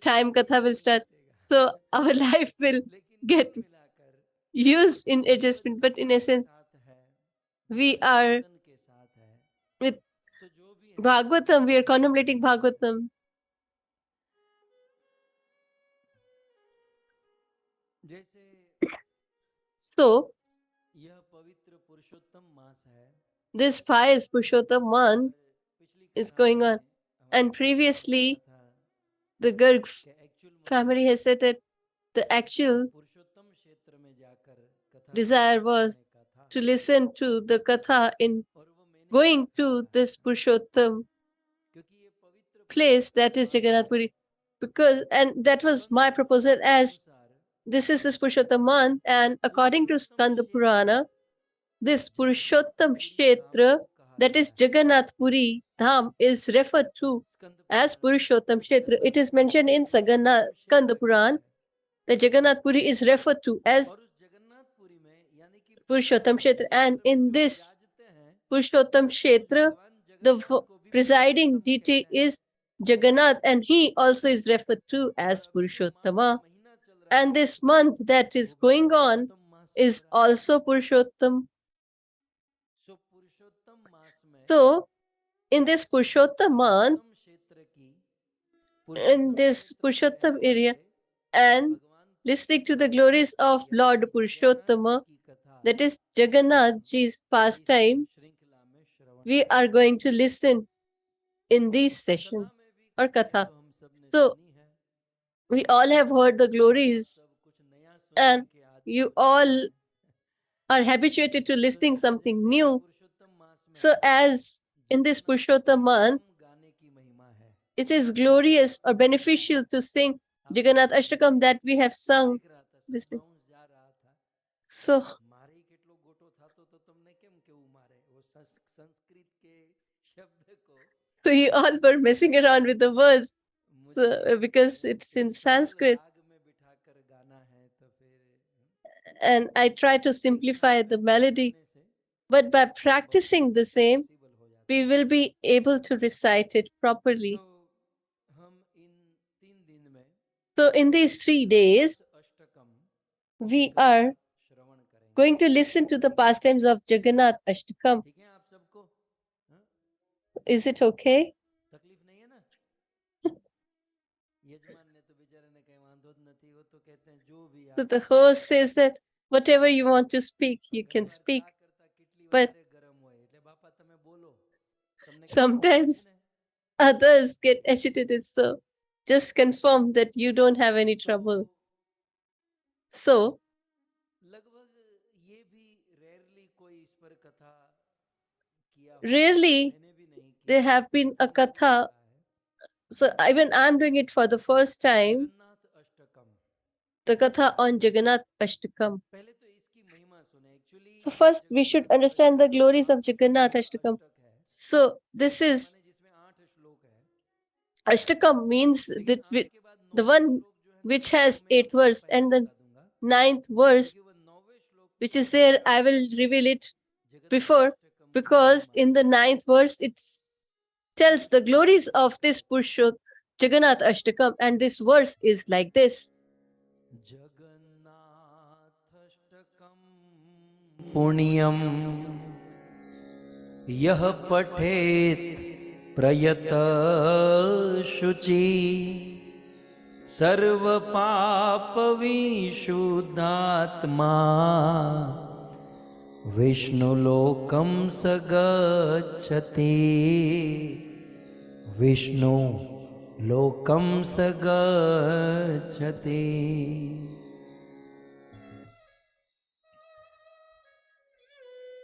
S2: time Katha will start. So our life will get used in adjustment, but in essence, we are with Bhagavatam, we are contemplating Bhagavatam. So, this pious Purushottam month is going on, and previously the Garg family has said that the actual desire was to listen to the Katha in going to this Purushottam place, that is Jagannath Puri, and that was my proposal, as this is this Purushottam month, and according to Skanda Purana, this Purushottam Kshetra, that is Jagannath Puri Dham, is referred to as Purushottam Kshetra. It is mentioned in Skanda Puran that Jagannath Puri is referred to as Purushottam Kshetra, and in this Purushottam Kshetra, the presiding deity is Jagannath, and he also is referred to as Purushottama. And this month that is going on is also Purushottam. So, in this Purushottam month, in this Purushottam area, and listening to the glories of Lord Purushottama, that is Jagannath Ji's pastime, we are going to listen in these sessions or Katha. So, we all have heard the glories, and you all are habituated to listening something new. So, as in this Purushottam month, it is glorious or beneficial to sing Jagannath Ashtakam that we have sung. So, so you all were messing around with the words, so because it's in Sanskrit. And I try to simplify the melody, but by practicing the same, we will be able to recite it properly. So in these 3 days, we are going to listen to the pastimes of Jagannath Ashtakam. Is it okay? So the host says that whatever you want to speak, you can speak. But sometimes others get agitated, so just confirm that you don't have any trouble. So, rarely there have been a katha. So even I'm doing it for the first time, the katha on Jagannath Ashtakam. So first we should understand the glories of Jagannath Ashtakam. So this is Ashtakam, means that the one which has 8th verse, and the 9th verse which is there, I will reveal it before, because in the 9th verse it tells the glories of this Purushottam Jagannath Ashtakam, and this verse is like this.
S1: Punyam यह पठेत प्रयत शुचि सर्व पाप विशुद्धात्मा विष्णुलोकं स गच्छति विष्णु लोकम स गच्छति।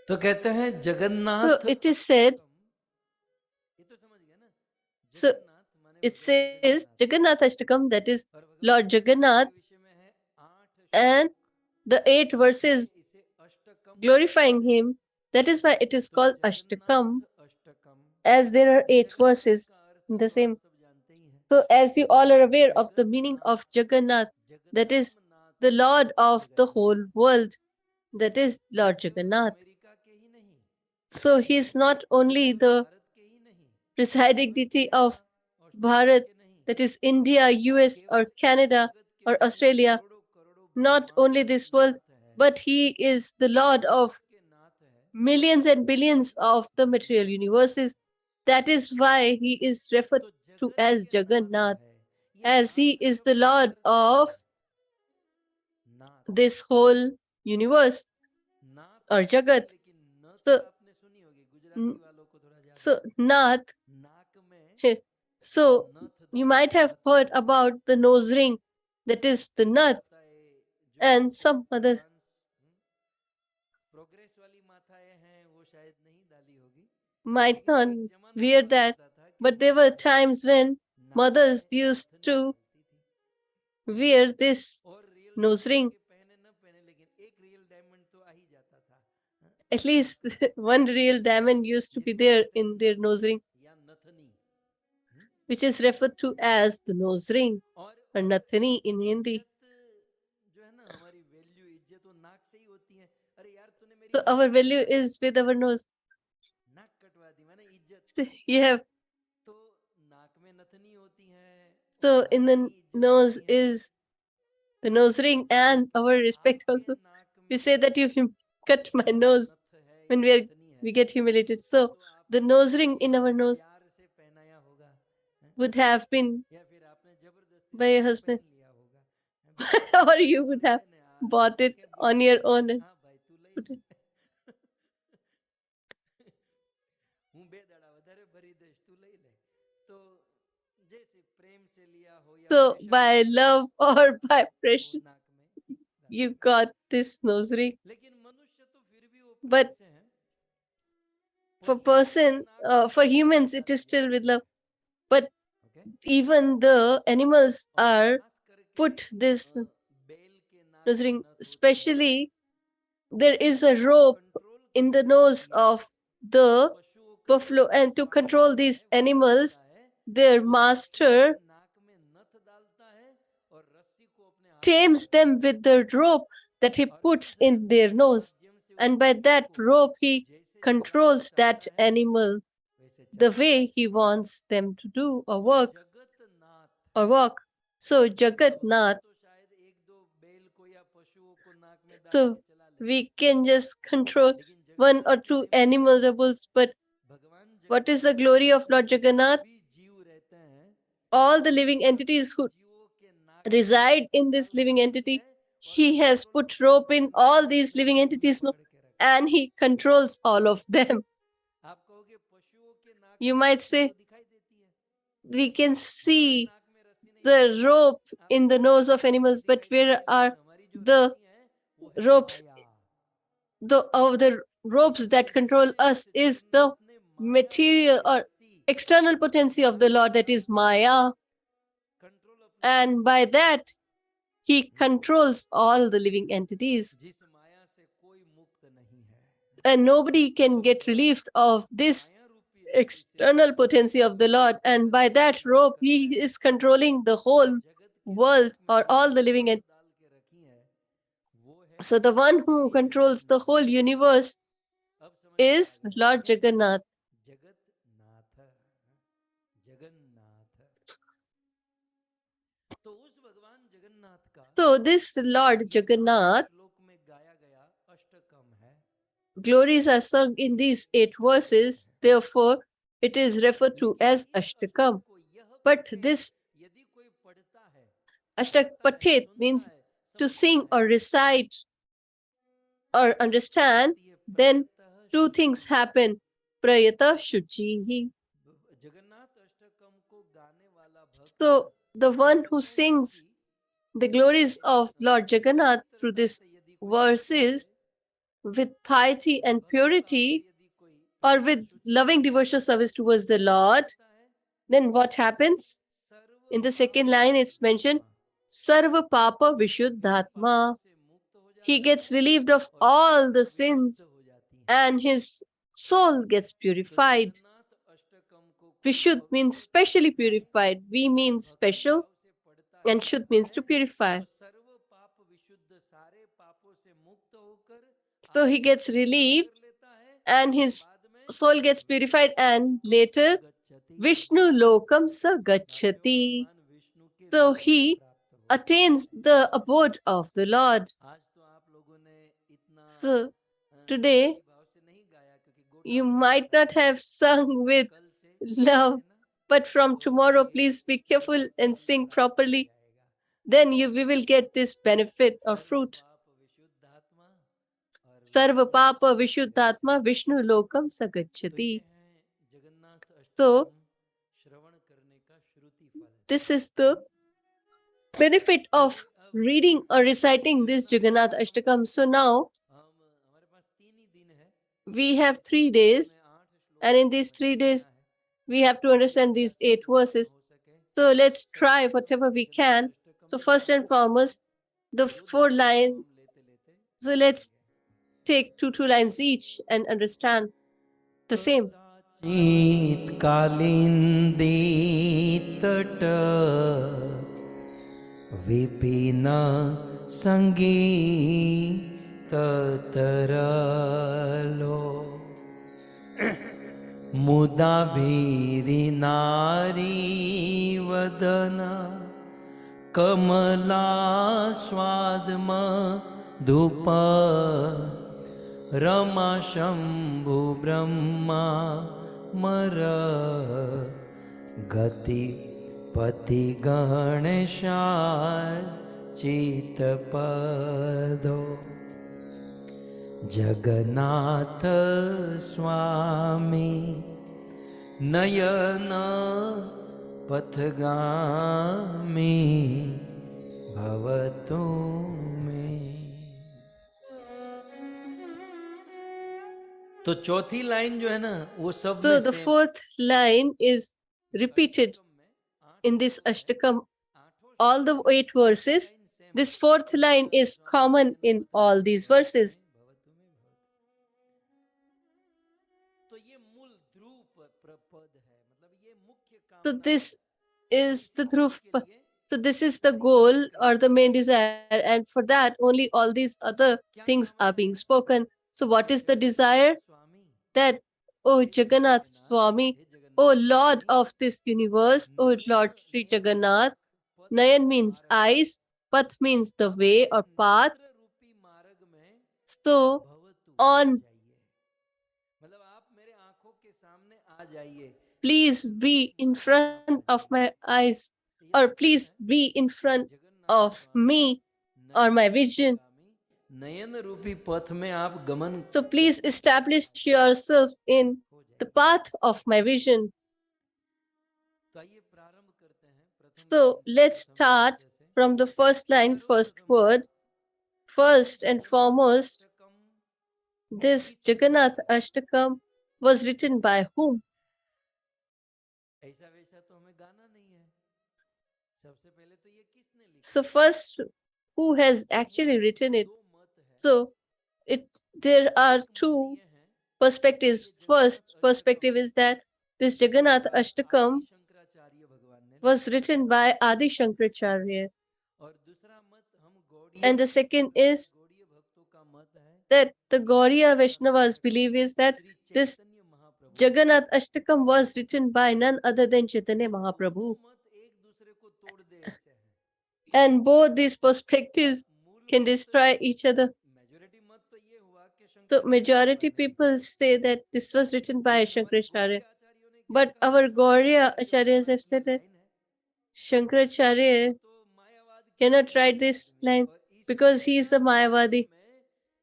S1: तो कहते हैं
S2: So
S1: Jagannath,
S2: it is said,
S1: ये तो समझ गया ना,
S2: so
S1: जगन्नाथ माने
S2: it
S1: Prabhu
S2: says
S1: Jagannath,
S2: Jagannath Ashtakam, that is
S1: और भगवान
S2: Lord
S1: जगन्नाथ
S2: Jagannath,
S1: के विषय में है 8
S2: and
S1: श्लोक,
S2: the 8
S1: इसलिए
S2: verses
S1: इसे Ashtakam
S2: glorifying him. That is why it is
S1: तो
S2: called
S1: Jagannath
S2: Ashtakam,
S1: Ashtakam.
S2: as there are 8
S1: Jagannath
S2: verses
S1: का अर्थ
S2: in the
S1: तो आप
S2: same.
S1: सब जानते ही हैं,
S2: So, as you all are aware of the meaning
S1: Jagannath,
S2: of Jagannath, that is
S1: जगदम्बनाथ,
S2: the Lord of the
S1: Jagannath.
S2: whole world, that is
S1: ये
S2: Lord
S1: केवल
S2: Jagannath.
S1: America के ही नहीं,
S2: So, he is not
S1: ये
S2: only
S1: केवल
S2: the
S1: भारत के ही नहीं,
S2: presiding deity
S1: Canada,
S2: of
S1: Australia
S2: Bharat,
S1: के नहीं,
S2: that is India, US,
S1: केवल
S2: or
S1: इस
S2: Canada,
S1: जगत के
S2: or
S1: नहीं,
S2: Australia,
S1: करोड़ों करोड़ों
S2: not
S1: ब्रह्मांडों
S2: only
S1: के
S2: this world,
S1: नाथ है,
S2: but he is the Lord of
S1: जगत के नाथ है,
S2: millions and billions of the material universes. That is why he is referred
S1: तो
S2: to
S1: जगत
S2: as
S1: के नाथ
S2: Jagannath,
S1: है। ये
S2: as he
S1: Nath
S2: is the
S1: शब्द का
S2: Lord
S1: अर्थ क्या
S2: of
S1: है? नाथ,
S2: this whole universe
S1: Nath
S2: or
S1: ठीक है,
S2: Jagat.
S1: लेकिन नथ
S2: So,
S1: आपने सुनी होगी, गुजराती वालों को थोड़ा ज्यादा,
S2: so Nath.
S1: नाक में
S2: So
S1: नथ
S2: you
S1: डालते
S2: might
S1: हैं,
S2: have
S1: नथ
S2: heard
S1: डालते हैं,
S2: about the nose ring, that is the
S1: कई
S2: Nath,
S1: माताएं जो
S2: and
S1: बहुत
S2: some other
S1: एडवांस प्रोग्रेस वाली माताएं हैं, वो शायद नहीं डाली होगी,
S2: might
S1: लेकिन
S2: not
S1: एक जमाना
S2: wear
S1: हुआ
S2: that,
S1: करता था कि
S2: but there were
S1: माताएं
S2: times when
S1: नाक
S2: mothers
S1: में
S2: used
S1: नथनी
S2: to
S1: डालती थी।
S2: wear this
S1: और रियल
S2: nose
S1: डायमंड
S2: ring.
S1: के पहने न पहने, लेकिन एक रियल डायमंड तो आ ही जाता था,
S2: At least one real diamond used to be
S1: जिसको
S2: there
S1: बोलते हैं
S2: in their nose
S1: नथ
S2: ring,
S1: या नथनी।
S2: which is referred to as the nose ring
S1: और
S2: or
S1: और
S2: nathani in Hindi.
S1: इज्जत जो है ना, हमारी वैल्यू इज्जत वो नाक से ही होती है। अरे यार तूने मेरी
S2: So
S1: नाक
S2: our value
S1: कटवाई,
S2: is with our nose.
S1: नाक कटवा दी मैंने, इज्जत।
S2: You have,
S1: तो नाक में नथनी होती है और
S2: so in
S1: नाक की
S2: the
S1: इज्जत
S2: nose
S1: होती है।
S2: is the nose ring and
S1: लेकिन
S2: our respect
S1: आपके
S2: also.
S1: नाक
S2: We say
S1: में
S2: that you cut my
S1: जो
S2: nose
S1: नथ है
S2: when
S1: या
S2: we
S1: नथनी है,
S2: get humiliated.
S1: उसको
S2: So
S1: तो
S2: the
S1: आपने
S2: nose ring
S1: बड़े
S2: in our
S1: बड़े
S2: nose
S1: प्यार से पहनाया होगा, हैं?
S2: would have been
S1: या फिर आपने जबरदस्ती
S2: by
S1: से
S2: your
S1: खुद
S2: husband,
S1: पहन लिया होगा, हैं? बेचारा
S2: or
S1: बेचारा
S2: you would
S1: बोले
S2: have
S1: ले ने
S2: bought it
S1: जाके
S2: on
S1: बुढ़िया
S2: your
S1: ने,
S2: own and
S1: हाँ भाई तू लई
S2: put
S1: ले,
S2: it.
S1: હું બે દાડા વધારે ભરી દઈશ, તું લઈ લે। તો जैसे प्रेम से लिया हो या
S2: So
S1: प्रेशर से
S2: by
S1: लिया हो,
S2: love or by
S1: वो
S2: pressure,
S1: नाक में डाल
S2: you
S1: दिया।
S2: got this nose ring.
S1: लेकिन मनुष्य तो फिर भी वो प्रेम
S2: But
S1: से हैं,
S2: for
S1: पशुओं को
S2: person,
S1: नाक में
S2: for
S1: क्यों नहीं
S2: humans, it
S1: डाला
S2: is
S1: गया?
S2: still with love. But
S1: okay,
S2: even the animals
S1: और
S2: are
S1: खास करके
S2: put this
S1: बैल के नाक
S2: nose
S1: में
S2: ring.
S1: नथ होती है,
S2: Especially, there is
S1: इसलिए
S2: a
S1: वो
S2: rope
S1: कंट्रोल
S2: in the
S1: करने के
S2: nose
S1: लिए
S2: of
S1: उस
S2: the
S1: पशुओं का जो
S2: buffalo, and to
S1: Swami
S2: control
S1: होता
S2: these
S1: है, वो क्या
S2: animals,
S1: करता है,
S2: their
S1: वो पशुओं के
S2: master
S1: नाक में नथ डालता है और रस्सी को अपने हाथों में
S2: tames
S1: रखता
S2: them
S1: है,
S2: with the rope that he
S1: और
S2: puts
S1: उस
S2: in
S1: रस्सी
S2: their
S1: के
S2: nose.
S1: माध्यम से उस
S2: And by
S1: पशु
S2: that
S1: को
S2: rope, he
S1: जैसे चलाना
S2: controls that
S1: चाहता है
S2: animal
S1: वैसे
S2: the
S1: चलाता है।
S2: way he wants them to do or
S1: तो
S2: work
S1: Jagatnath,
S2: or walk. So
S1: अब हम
S2: Jagannath.
S1: तो शायद एक दो बैल को या पशुओं को नाक में डाल
S2: So
S1: के चला लेते
S2: we
S1: हैं,
S2: can just control
S1: लेकिन
S2: one or
S1: जगन्नाथ के
S2: two
S1: महिमा क्या
S2: animals
S1: है?
S2: or bulls. But
S1: भगवान
S2: what is the
S1: Jagannath
S2: glory of Lord
S1: जितने
S2: Jagannath?
S1: भी जीव रहते हैं,
S2: All the
S1: उन
S2: living
S1: सभी
S2: entities who
S1: जीवों के नाक में
S2: reside
S1: रस्सी
S2: in
S1: डाल
S2: this
S1: के
S2: living
S1: रखी
S2: entity,
S1: है और
S2: he has
S1: कंट्रोल
S2: put
S1: करने
S2: rope
S1: के
S2: in
S1: लिए
S2: all these living
S1: रस्सी में
S2: entities, no,
S1: पकड़ के रखा है।
S2: and he controls all of them.
S1: आप कहोगे पशुओं के नाक
S2: You
S1: में
S2: might
S1: रस्सी तो
S2: say
S1: दिखाई देती है,
S2: we can
S1: हमारे
S2: see
S1: नाक में रस्सी नहीं
S2: the
S1: दिखाई
S2: rope
S1: देती, आप
S2: in the
S1: कहोगे
S2: nose of
S1: हमें भी
S2: animals, but
S1: दिखाई देती
S2: where
S1: है, लेकिन
S2: are
S1: हमारी जो
S2: the
S1: रस्सी है वो है
S2: ropes?
S1: Maya.
S2: The ropes that control
S1: इसीलिए
S2: us
S1: उस
S2: is the
S1: जगन्नाथ ने माया
S2: material
S1: रूपी
S2: or
S1: रस्सी
S2: external potency of the Lord, that
S1: Maya
S2: is
S1: से
S2: Maya,
S1: कंट्रोल अपने
S2: and
S1: हाथों में
S2: by
S1: लिया,
S2: that he controls all the living entities,
S1: जिस माया से कोई मुक्त नहीं है।
S2: and nobody can
S1: so
S2: get relieved of this
S1: माया रूपी रस्सी से
S2: external potency of the Lord, and
S1: जगत
S2: by
S1: का
S2: that
S1: कंट्रोल
S2: rope
S1: करते
S2: he
S1: हैं।
S2: is controlling the
S1: तो
S2: whole
S1: जगत के
S2: world
S1: नाक में
S2: or all
S1: जिसने
S2: the living
S1: नथ
S2: entities.
S1: डाल के रखी है वो है
S2: So the one who
S1: Shri
S2: controls the
S1: Jagannath.
S2: whole universe
S1: अब समझ में आ
S2: is
S1: गया,
S2: Lord
S1: okay,
S2: Jagannath.
S1: Jagatnath, Jagannath. तो उस भगवान जगन्नाथ का
S2: So this Lord
S1: ये 8
S2: Jagannath,
S1: श्लोक में गाया गया अष्टकम है।
S2: glories are sung in these 8 verses, therefore it is referred to as Ashtakam. But this Ashtak Pathit means to sing or recite or understand, then two things happen. Prayata Shuchihi. So the one who sings the glories of Lord Jagannath through these verses with piety and purity, or with loving devotional service towards the Lord, then what happens? In the second line, it's mentioned, Sarva Papa Vishuddhatma. He gets relieved of all the sins and his soul gets purified. Vishuddh means specially purified. V means special, and Shuddh means to purify. So he gets relieved and his soul gets purified, and later Vishnu Lokam Sa Gacchati. So he attains the abode of the Lord. So today you might not have sung with love, but from tomorrow please be careful and sing properly. Then we will get this benefit or fruit. Sarva Papa Vishuddhatma Vishnu Lokam Sagachati. So this is the benefit of reading or reciting this Jagannath Ashtakam. So now we have 3 days, and in these 3 days we have to understand these 8 verses. So let's try whatever we can. So first and foremost, the 4 line. So let's take two lines each and understand the same.
S1: Kalindi तट विपिन संगीत तरलो मुदा भीरी नारी वदन कमला स्वादम धूप रमा शंभु ब्रह्मा मर गति पति गणेशाय चित पदो जगन्नाथ स्वामी नयन पथगामी भवतु मे। तो चौथी लाइन जो है ना वो सब
S2: So the 4th line is repeated in this Ashtakam, all the 8 verses. This 4th line is common in all these verses. So this is the dhruv. So this is the goal or the main desire, and for that only all these other things are being spoken. So what is the desire? That, O Jagannath Swami, O Lord of this universe, O Lord Sri Jagannath, Nayan means eyes, Path means the way or path. So on, please be in front of my eyes, or please be in front of me or my vision.
S1: नयन रूपी पथ में आप गमन।
S2: So please establish yourself in the path of my vision. So let's start from the first line, first word. First and foremost, this Jagannath Ashtakam was written by whom? So first, who has actually written it? So there are 2 perspectives. First perspective is that this Jagannath Ashtakam was written by Adi Shankaracharya. And the second is that the Gauriya Vaishnavas believe is that this Jagannath Ashtakam was written by none other than Chaitanya Mahaprabhu. And both these perspectives can destroy each other. So majority people say that this was written by Shankaracharya. But our Gauriya Acharyas have said that Shankaracharya cannot write this line because he is a Mayavadi.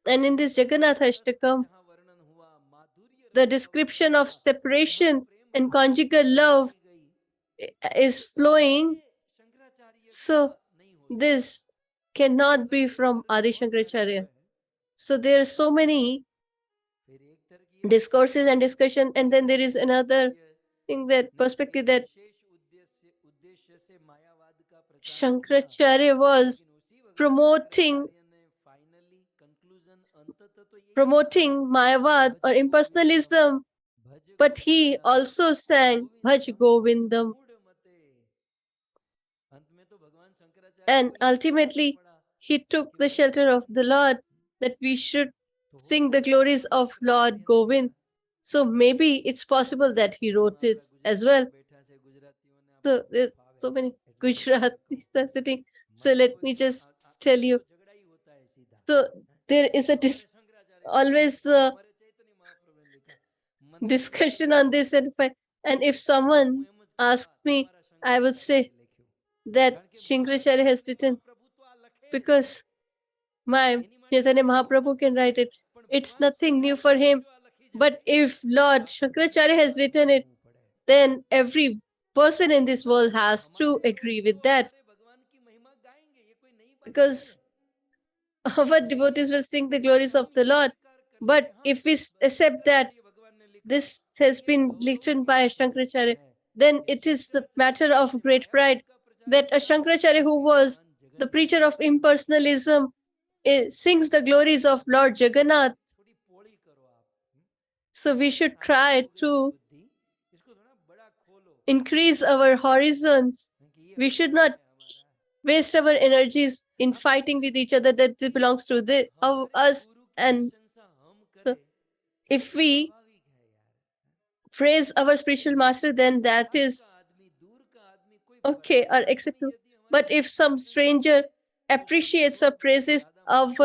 S2: And in this Jagannath Ashtakam, the description of separation and conjugal love is flowing. So this cannot be from Adi Shankaracharya. So there are so many discourses and discussion, and then there is another thing, that perspective, that Shankaracharya was promoting Mayavad or impersonalism, but he also sang Bhaj Govindam. And ultimately, he took the shelter of the Lord, that we should sing the glories of Lord Govind. So maybe it's possible that he wrote this as well. So there's so many Gujaratis are sitting. So let me just tell you. So there is always discussion on this, and if someone asks me, I would say that Shankaracharya has written, because my Chaitanya Mahaprabhu can write it. It's nothing new for him. But if Lord Shankaracharya has written it, then every person in this world has to agree with that. Because our devotees will sing the glories of the Lord. But if we accept that this has been written by Shankaracharya, then it is a matter of great pride that a Shankaracharya who was the preacher of impersonalism sings the glories of Lord Jagannath. So we should try to increase our horizons. We should not waste our energies in fighting with each other, that it belongs to us. And so if we praise our spiritual master, then that is okay or acceptable. But if some stranger appreciates or praises our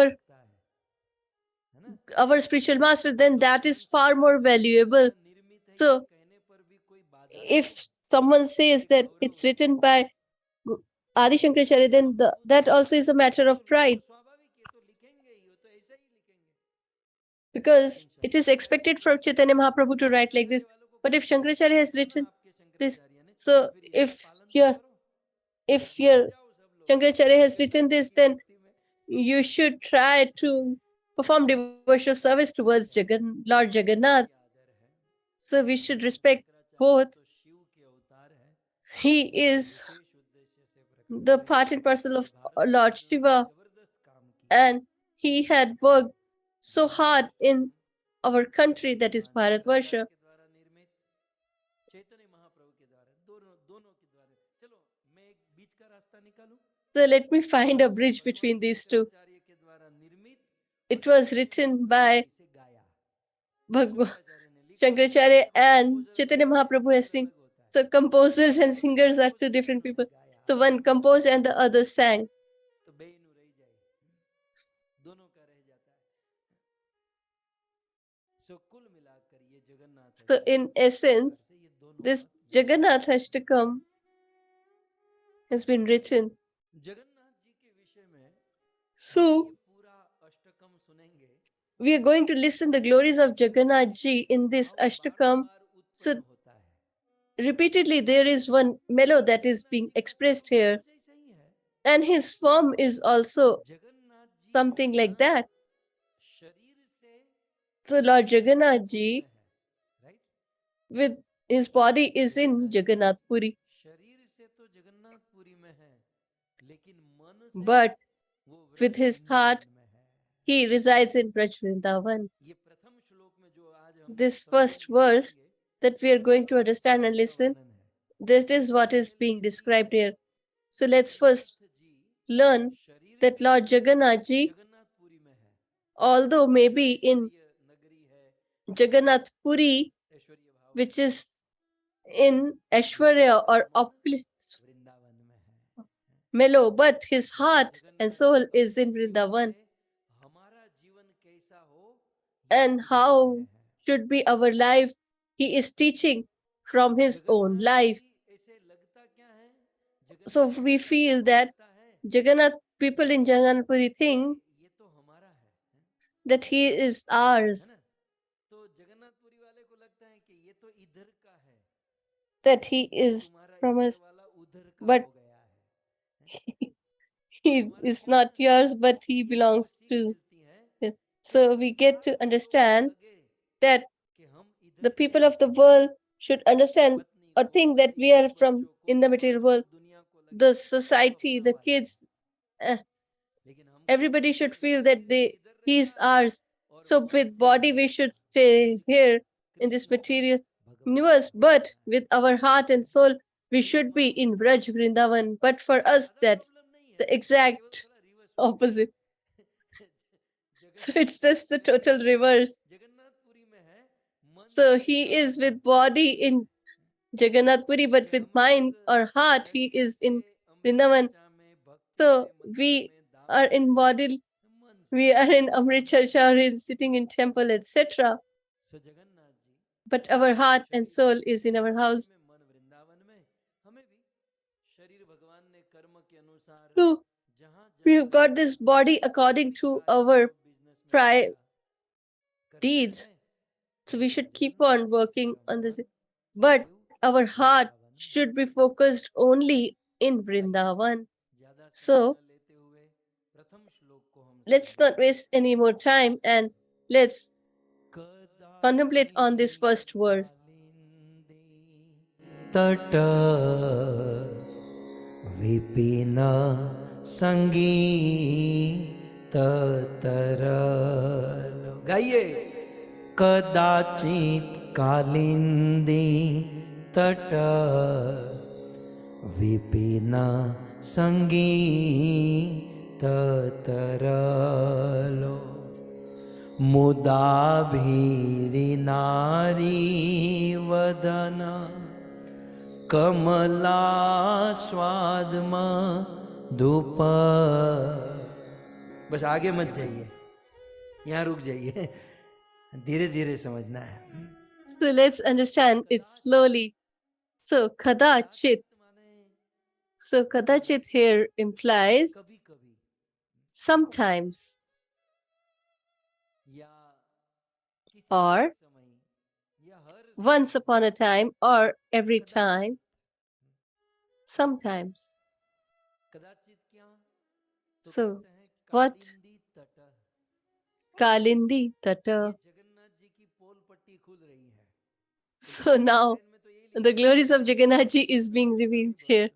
S2: spiritual master, then that is far more valuable. So if someone says that it's written by Adi Shankaracharya, then that also is a matter of pride, because it is expected from Chaitanya Mahaprabhu to write like this. But if Shankaracharya has written this, so if your Shankaracharya has written this, then you should try to perform devotional service towards Lord Jagannath. So we should respect both. He is the part and parcel of Lord Shiva, and he had worked so hard in our country, that is Bharatvarsha. So let me find a bridge between these two. It was written by Shankaracharya and Chaitanya Mahaprabhu has sing. So composers and singers are two different people. So one composed and the other sang. So in essence, this Jagannath Ashtakam has been written. So we are going to listen the glories of Jagannath Ji in this Ashtakam. So repeatedly there is one mellow that is being expressed here, and his form is also something like that. So Lord Jagannath Ji, with his body is in Jagannath Puri, but with his heart he resides in Braj Vrindavan. This first verse that we are going to understand and listen, this is what is being described here. So let's first learn that Lord Jagannath Ji, although maybe in Jagannath Puri, which is in Aishwarya or opulence, mellow, but his heart and soul is in Vrindavan. and how should be our life. He is teaching from his own life. So we feel that Jagannath, people in Jagannath Puri think that he is ours, that he is from us, but he is not yours, but he belongs to you. So we get to understand that the people of the world should understand or think that we are from in the material world. The society, the kids, uh, everybody should feel that he is ours. So with body we should stay here in this material universe, but with our heart and soul we should be in Vraj Vrindavan. But for us that's the exact opposite. So it's just the total reverse. So he is with body in Jagannath Puri, but with mind or heart he is in Vrindavan. So we are in body, we are in Amrit Charsha or in sitting in temple, etc. But our heart and soul is in our house. So we've got this body according to our prior deeds. So we should keep on working on this. But our heart should be focused only in Vrindavan. So let's not waste any more time and let's contemplate on this first verse.
S1: तट विपिन संगीत तरल गाइए कदाचित कालिंदी तट विपिन संगीत तरलो मुदा भीरी नारी वदन कमला स्वाद धूप बस आगे मत जाइए यहाँ रुक जाइए धीरे धीरे समझना है
S2: So let's understand it slowly. So kadachit. So kadachit here implies sometimes or once upon a time or every time. Sometimes. So what? Kalindi Tata. So now the glories of Jagannath ji is being revealed here.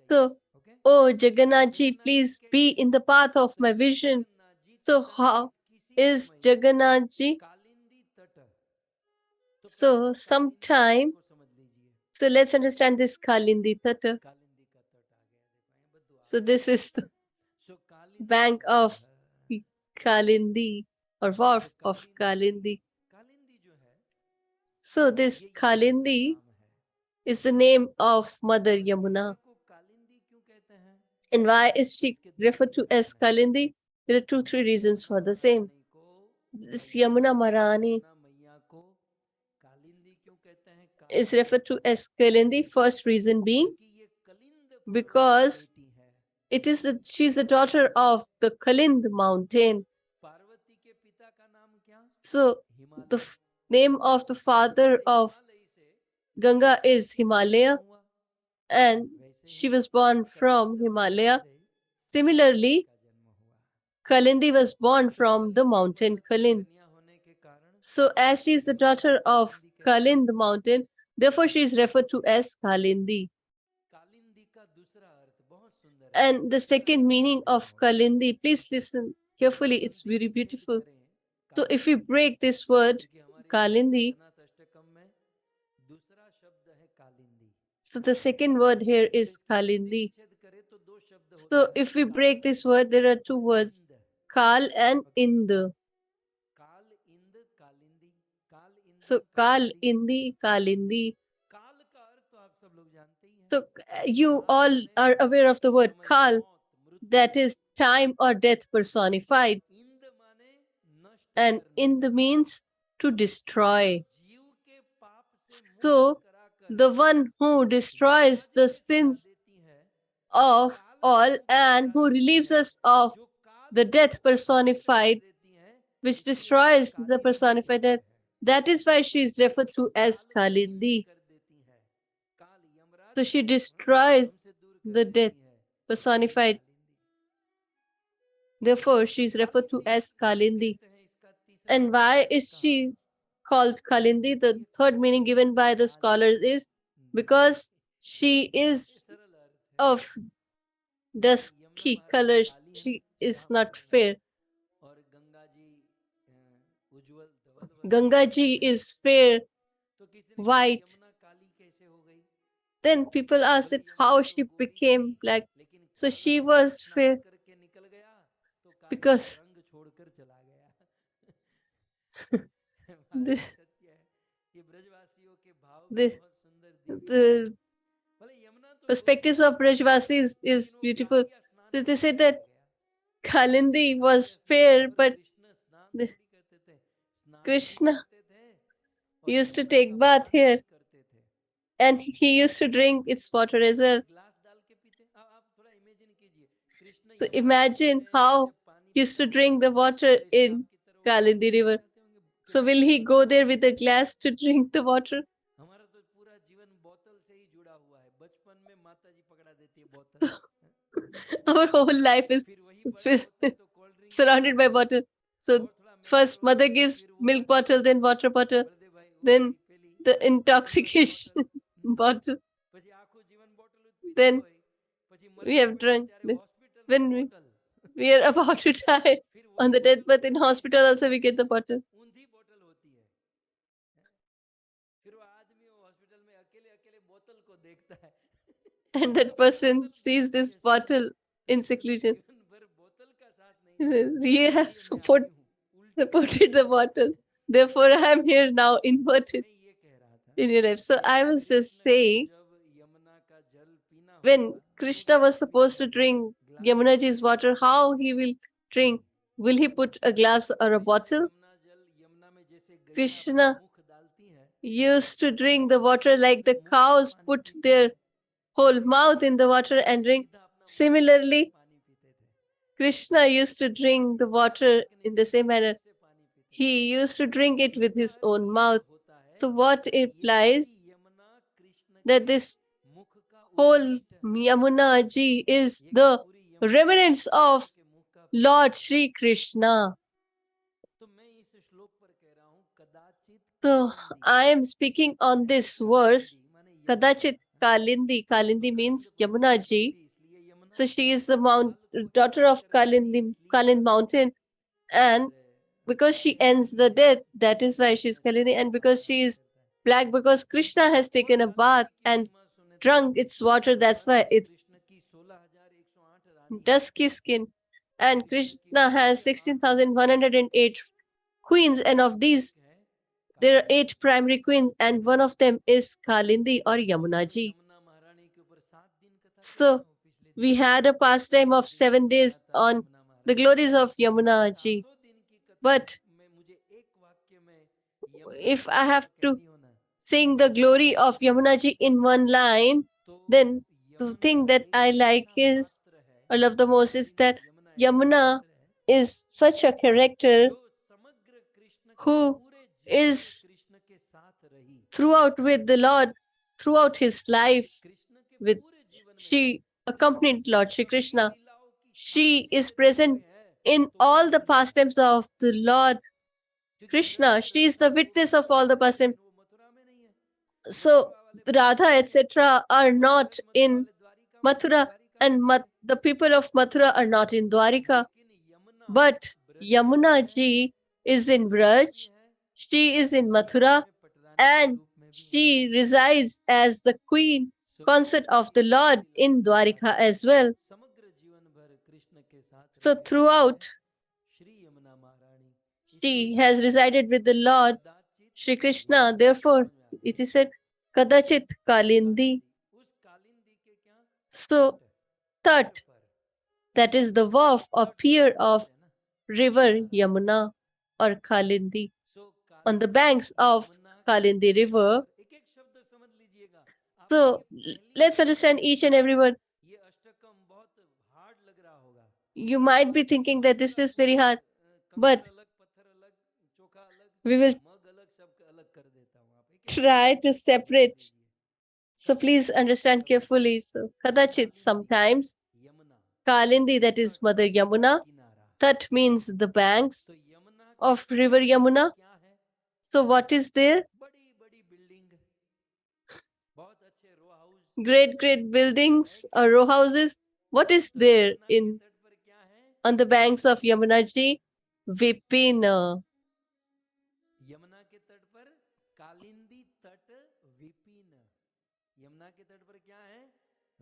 S2: So, oh Jagannath ji, please be in the path of my vision. So how is Jagannath ji? So sometime, so let's understand this Kalindi Tata. So this is the bank of Kalindi or wharf of Kalindi. So this Kalindi is the name of Mother Yamuna. And why is she referred to as Kalindi? There are 2-3 reasons for the same. This Yamuna Marani is referred to as Kalindi. First reason being because she's the daughter of the Kalind mountain. So the name of the father of Ganga is Himalaya, and she was born from Himalaya. Similarly, Kalindi was born from the mountain Kalind. So as she is the daughter of Kalind mountain, therefore she is referred to as Kalindi. And the second meaning of Kalindi, please listen carefully, it's very beautiful. So if we break this word, Kalindi, so the second word here is Kalindi. So if we break this word, there are 2 words, Kal and Ind. So Kal Indi, Kalindi. So you all are aware of the word Kal, that is time or death personified, and in the means to destroy. So, the one who destroys the sins of all and who relieves us of the death personified, which destroys the personified death, that is why she is referred to as Kalindi. So she destroys the death personified. Therefore, she is referred to as Kalindi. And why is she called Kalindi? The third meaning given by the scholars is because she is of dusky color. She is not fair. Gangaji is fair, white. Then people ask that how she became black. So she was fair because the, the perspectives of Brajvasis is beautiful. So they said that Kalindi was fair, but the Krishna used to take bath here and he used to drink its water as well. So imagine how he used to drink the water in Kalindi river. So will he go there with a glass to drink the water? Our whole life is surrounded by bottle. So first mother gives milk bottle, then water bottle, then the intoxication bottle. Then we have drunk. When we are about to die on the deathbed in hospital, also we get the bottle. And that person sees this bottle in seclusion. We have supported the bottle. Therefore, I am here now inverted in your life. So I was just saying, when Krishna was supposed to drink Yamunaji's water, how he will drink? Will he put a glass or a bottle? Krishna used to drink the water like the cows put their whole mouth in the water and drink. Similarly, Krishna used to drink the water in the same manner. He used to drink it with his own mouth. So what implies that this whole Yamuna ji is the remnants of Lord Sri Krishna. So I am speaking on this verse, Kadachit Kalindi. Kalindi means Yamuna ji. So she is the daughter of Kalin mountain, and because she ends the death, that is why she's Kalini, and because she is black, because Krishna has taken a bath and drunk its water, that's why it's dusky skin. And Krishna has 16,108 queens, and of these, there are 8 primary queens, and one of them is Kalindi or Yamunaji. So we had a pastime of 7 days on the glories of Yamunaji. But if I have to sing the glory of Yamunaji in one line, then the thing that I like is, I love the most is that Yamuna is such a character who is throughout with the Lord, throughout his life, with she accompanied Lord Shri Krishna. She is present in all the pastimes of the Lord Krishna. She is the witness of all the pastimes. So Radha, etc., are not in Mathura, and the people of Mathura are not in Dwarika. But Yamuna ji is in Braj, she is in Mathura, and she resides as the queen consort of the Lord in Dwarika as well. So throughout, she has resided with the Lord Shri Krishna. Therefore, it is said, Kadachit Kalindi. So, tat, that is the wharf or pier of river Yamuna or Kalindi. On the banks of Kalindi river. So let's understand each and every word. You might be thinking that this is very hard, but we will try to separate. So please understand carefully. So Kadachit sometimes Kalindi, that is Mother Yamuna. Tat means the banks of river Yamuna. So what is there? Great buildings or row houses. What is there in on the banks of Yamuna ji? Vipin.
S1: Yamuna के तट पर कालिंदी तट विपिन, यमुना के तट पर क्या है?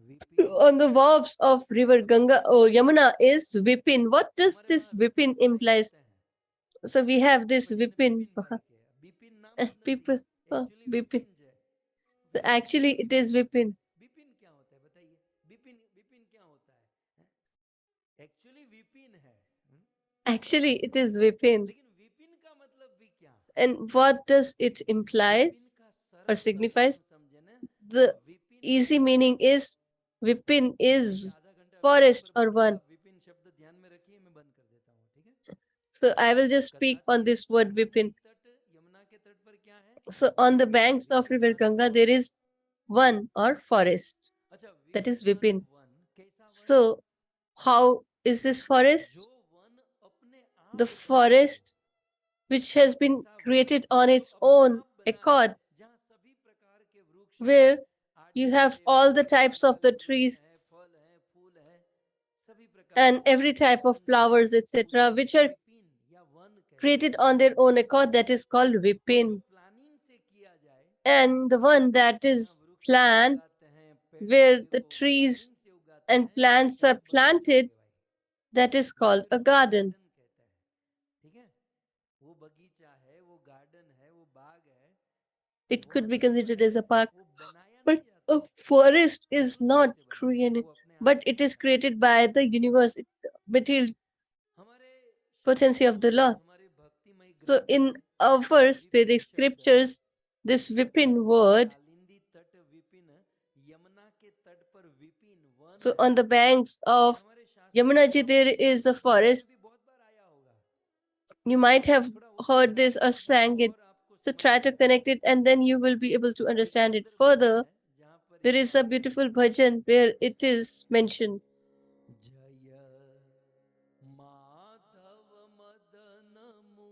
S1: Vipin.
S2: On the wharves of river Ganga or Yamuna is Vipin. What does this Vipin implies? So we have this Vipin. People, Vipin. So actually it is Vipin.
S1: Vipin क्या होता है बताइए? विपिन विपिन क्या होता है? एक्चुअली विपिन है.
S2: Actually it is Vipin.
S1: लेकिन विपिन का मतलब भी क्या?
S2: And what does it implies or signifies? The easy meaning is Vipin is forest or one.
S1: Vipin शब्द ध्यान में रखिए, मैं बंद कर देता हूँ, ठीक है?
S2: So I will just speak on this word Vipin.
S1: Yamuna के तट पर क्या है?
S2: So on the banks of river Ganga there is one or forest. That is Vipin. So how is this forest? The forest which has been created on its own accord, where you have all the types of the trees and every type of flowers, etc., which are created on their own accord, that is called Vipin. And the one that is planned, where the trees and plants are planted, that is called a garden. It could be considered as a park, but a forest is not created, but it is created by the universe, material potency of the Lord. So in our Vedic scriptures, this Vipin word, so on the banks of Yamuna ji there is a forest. You might have heard this or sang it. So try to connect it and then you will be able to understand it further. There is a beautiful bhajan where it is mentioned.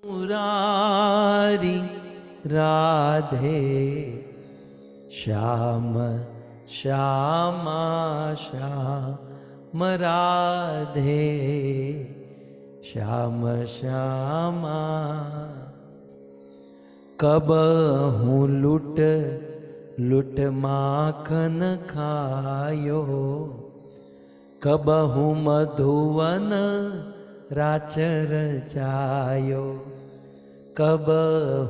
S1: Murari Radhe Shama Shama Shama Radhe Shama Shama कब हूँ लुट लुट माखन खायो, कब हूँ मधुवन Ratchet जायो, कब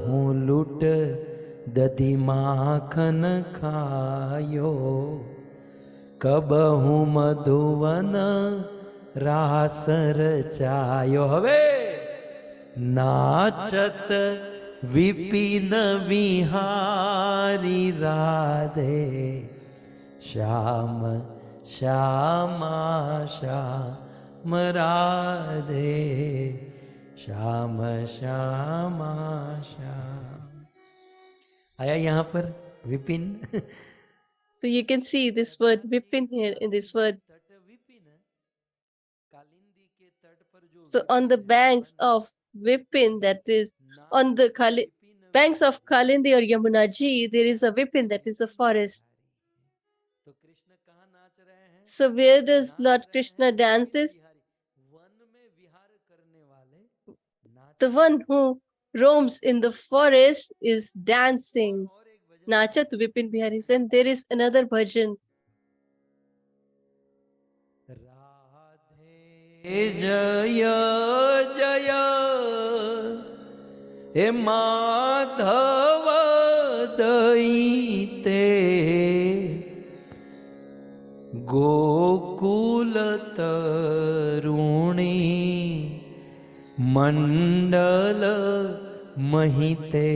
S1: हूँ लुट दधी माखन खायो, कब हूँ मधुवन रासर जायो. હવે नाचत विपिन विहारी राधे श्याम श्यामा श्याम राधे श्याम श्यामा श्याम. आया यहाँ पर Vipin.
S2: So you can see this word Vipin here in this word. So on the banks of Vipin, that is on the banks of Kalindi or Yamuna ji, there is a Vipin, that is a forest. So where does Lord Krishna dances? The one who roams in the forest is dancing. Nachat Vipin Bihari. And there is another bhajan.
S1: Jaya Jaya He Madhava Daite Gokul મંડલ મહિતે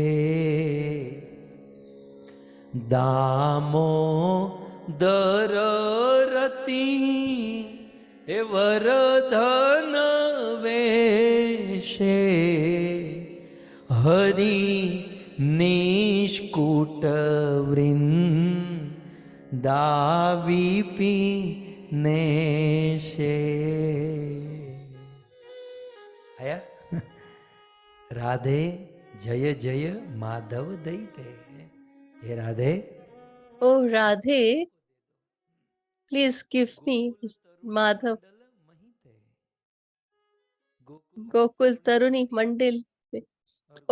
S1: દામો દરરતી એ વરધન વેશે હરિ નિષ્કુટ વૃંદાવીપી નેશે. આયા રાધે જય જય માધવ દૈતે. હે Radhe,
S2: Oh Radhe, please give me Madhav. Gokul Taruni Mandil.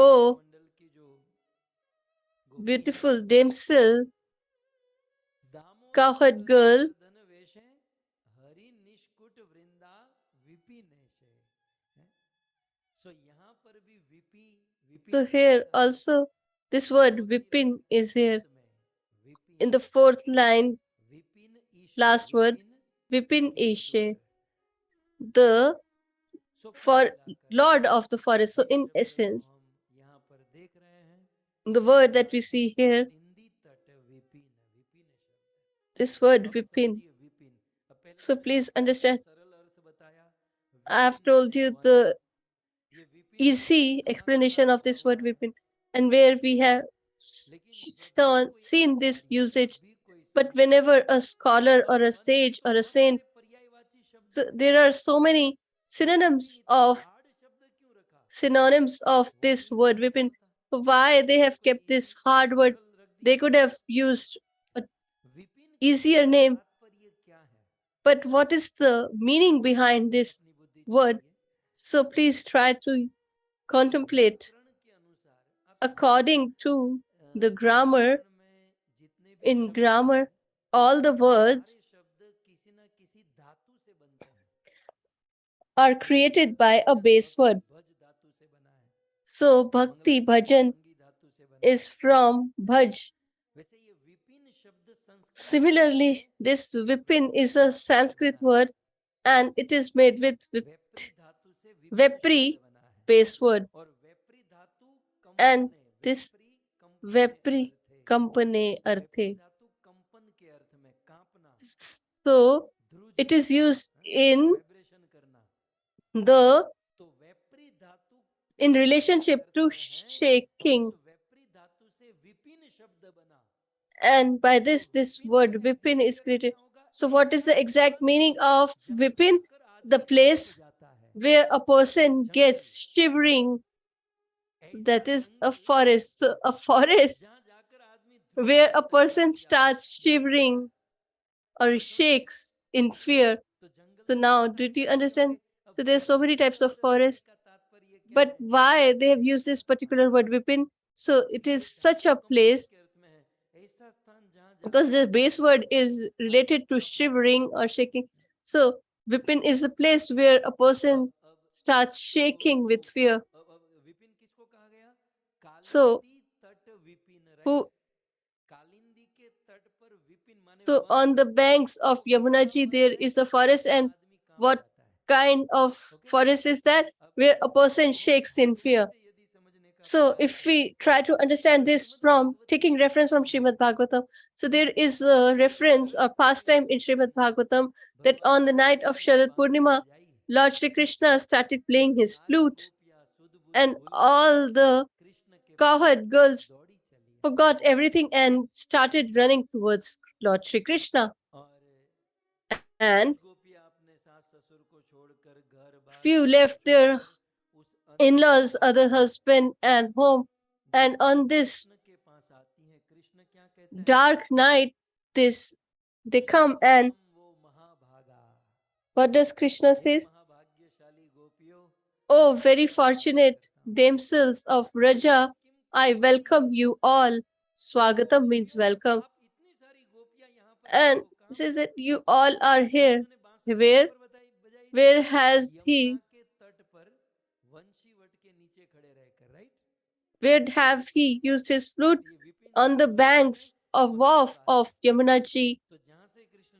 S2: Oh, beautiful damsel, cowherd girl. So here also this word Vipin is here. In the fourth line, last word, Vipin Ishe, the for Lord of the forest. So in essence, the word that we see here, this word Vipin. So please understand, I have told you the easy explanation of this word Vipin and where we have seen this usage. But whenever a scholar or a sage or a saint, so there are so many synonyms of this word Vipin. Why they have kept this hard word? They could have used a easier name. But what is the meaning behind this word? So please try to contemplate. According to the grammar, in grammar, all the words are created by a base word. So bhakti bhajan is from bhaj. Similarly, this vipin is a Sanskrit word and it is made with vepri base word. And this vepri kampane arthe. So it is used in relationship to shaking. And by this word vipin is created. So what is the exact meaning of vipin? The place where a person gets shivering. So that is a forest. So a forest where a person starts shivering or shakes in fear. So now, did you understand? So there's so many types of forests. But why they have used this particular word vipin? So it is such a place because the base word is related to shivering or shaking. So vipin is a place where a person starts shaking with fear. So on the banks of Yamunaji there is a forest, and what kind of forest is that? Where a person shakes in fear. So if we try to understand this from taking reference from Srimad Bhagavatam, so there is a reference or pastime in Srimad Bhagavatam that on the night of Sharad Purnima, Lord Shri Krishna started playing his flute, and all the cowherd girls forgot everything and started running towards Lord Shri Krishna. And few left their in-laws, other husband and home. And on this dark night, they come, and what does Krishna say? Oh, very fortunate damsels of Raja, I welcome you all. Swagatam means welcome. And says that you all are here. Where has he? Where have he used his flute? On the banks of wharf of Yamunaji,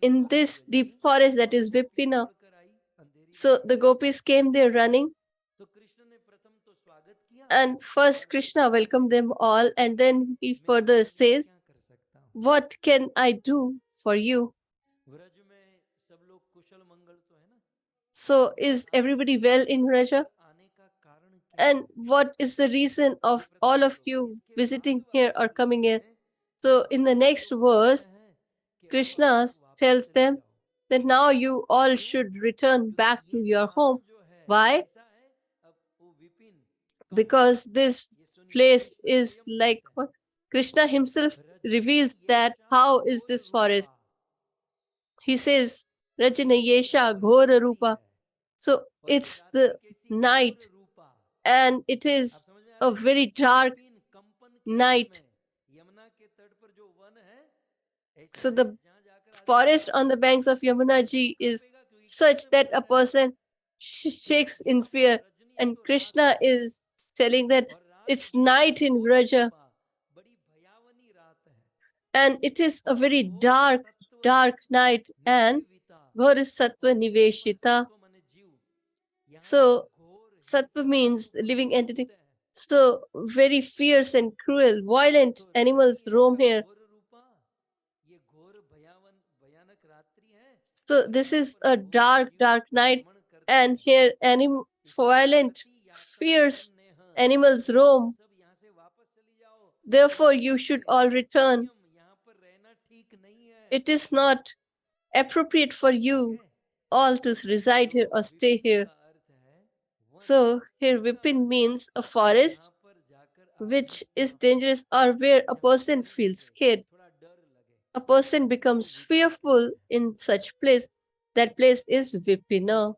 S2: in this deep forest that is Vipina. So the gopis came there running, And first Krishna welcomed them all, and then he further says, what can I do for you? So is everybody well in Raja? And what is the reason of all of you visiting here or coming here? So in the next verse, Krishna tells them that now you all should return back to your home. Why? Because this place is like what? Krishna himself reveals that how is this forest? He says, Rajana Yesha Ghora Rupa. So it's the night, and it is a very dark night. So the forest on the banks of Yamuna Ji is such that a person shakes in fear. And Krishna is telling that it's night in Raja, and it is a very dark, dark night, and Ghor is Sattva Niveshita. So Sattva means living entity. So very fierce and cruel, violent animals roam here. So this is a dark, dark night, and here violent, fierce animals roam. Therefore, you should all return. It is not appropriate for you all to reside here or stay here. So here Vipin means a forest which is dangerous or where a person feels scared. A person becomes fearful in such place. That place is Vipina.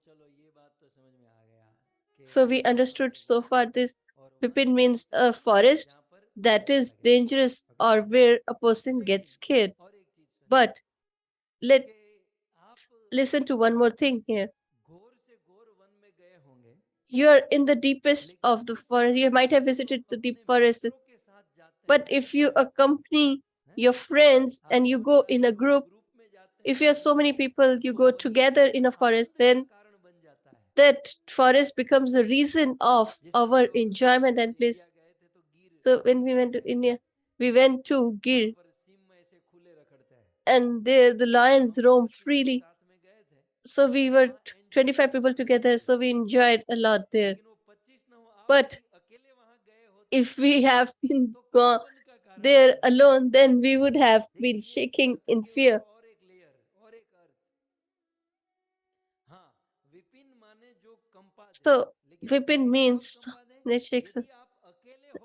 S2: So we understood so far this Vipin means a forest that is dangerous or where a person gets scared. But let's listen to one more thing here. You are in the deepest of the forest. You might have visited the deep forest. But if you accompany your friends and you go in a group, if you have so many people, you go together in a forest, then that forest becomes the reason of our enjoyment and bliss. So when we went to India, we went to Gir, and there the lions roam freely. So we were 25 people together, so we enjoyed a lot there. But if we have been gone there alone, then we would have been shaking in fear. So Vipin means that shakes us.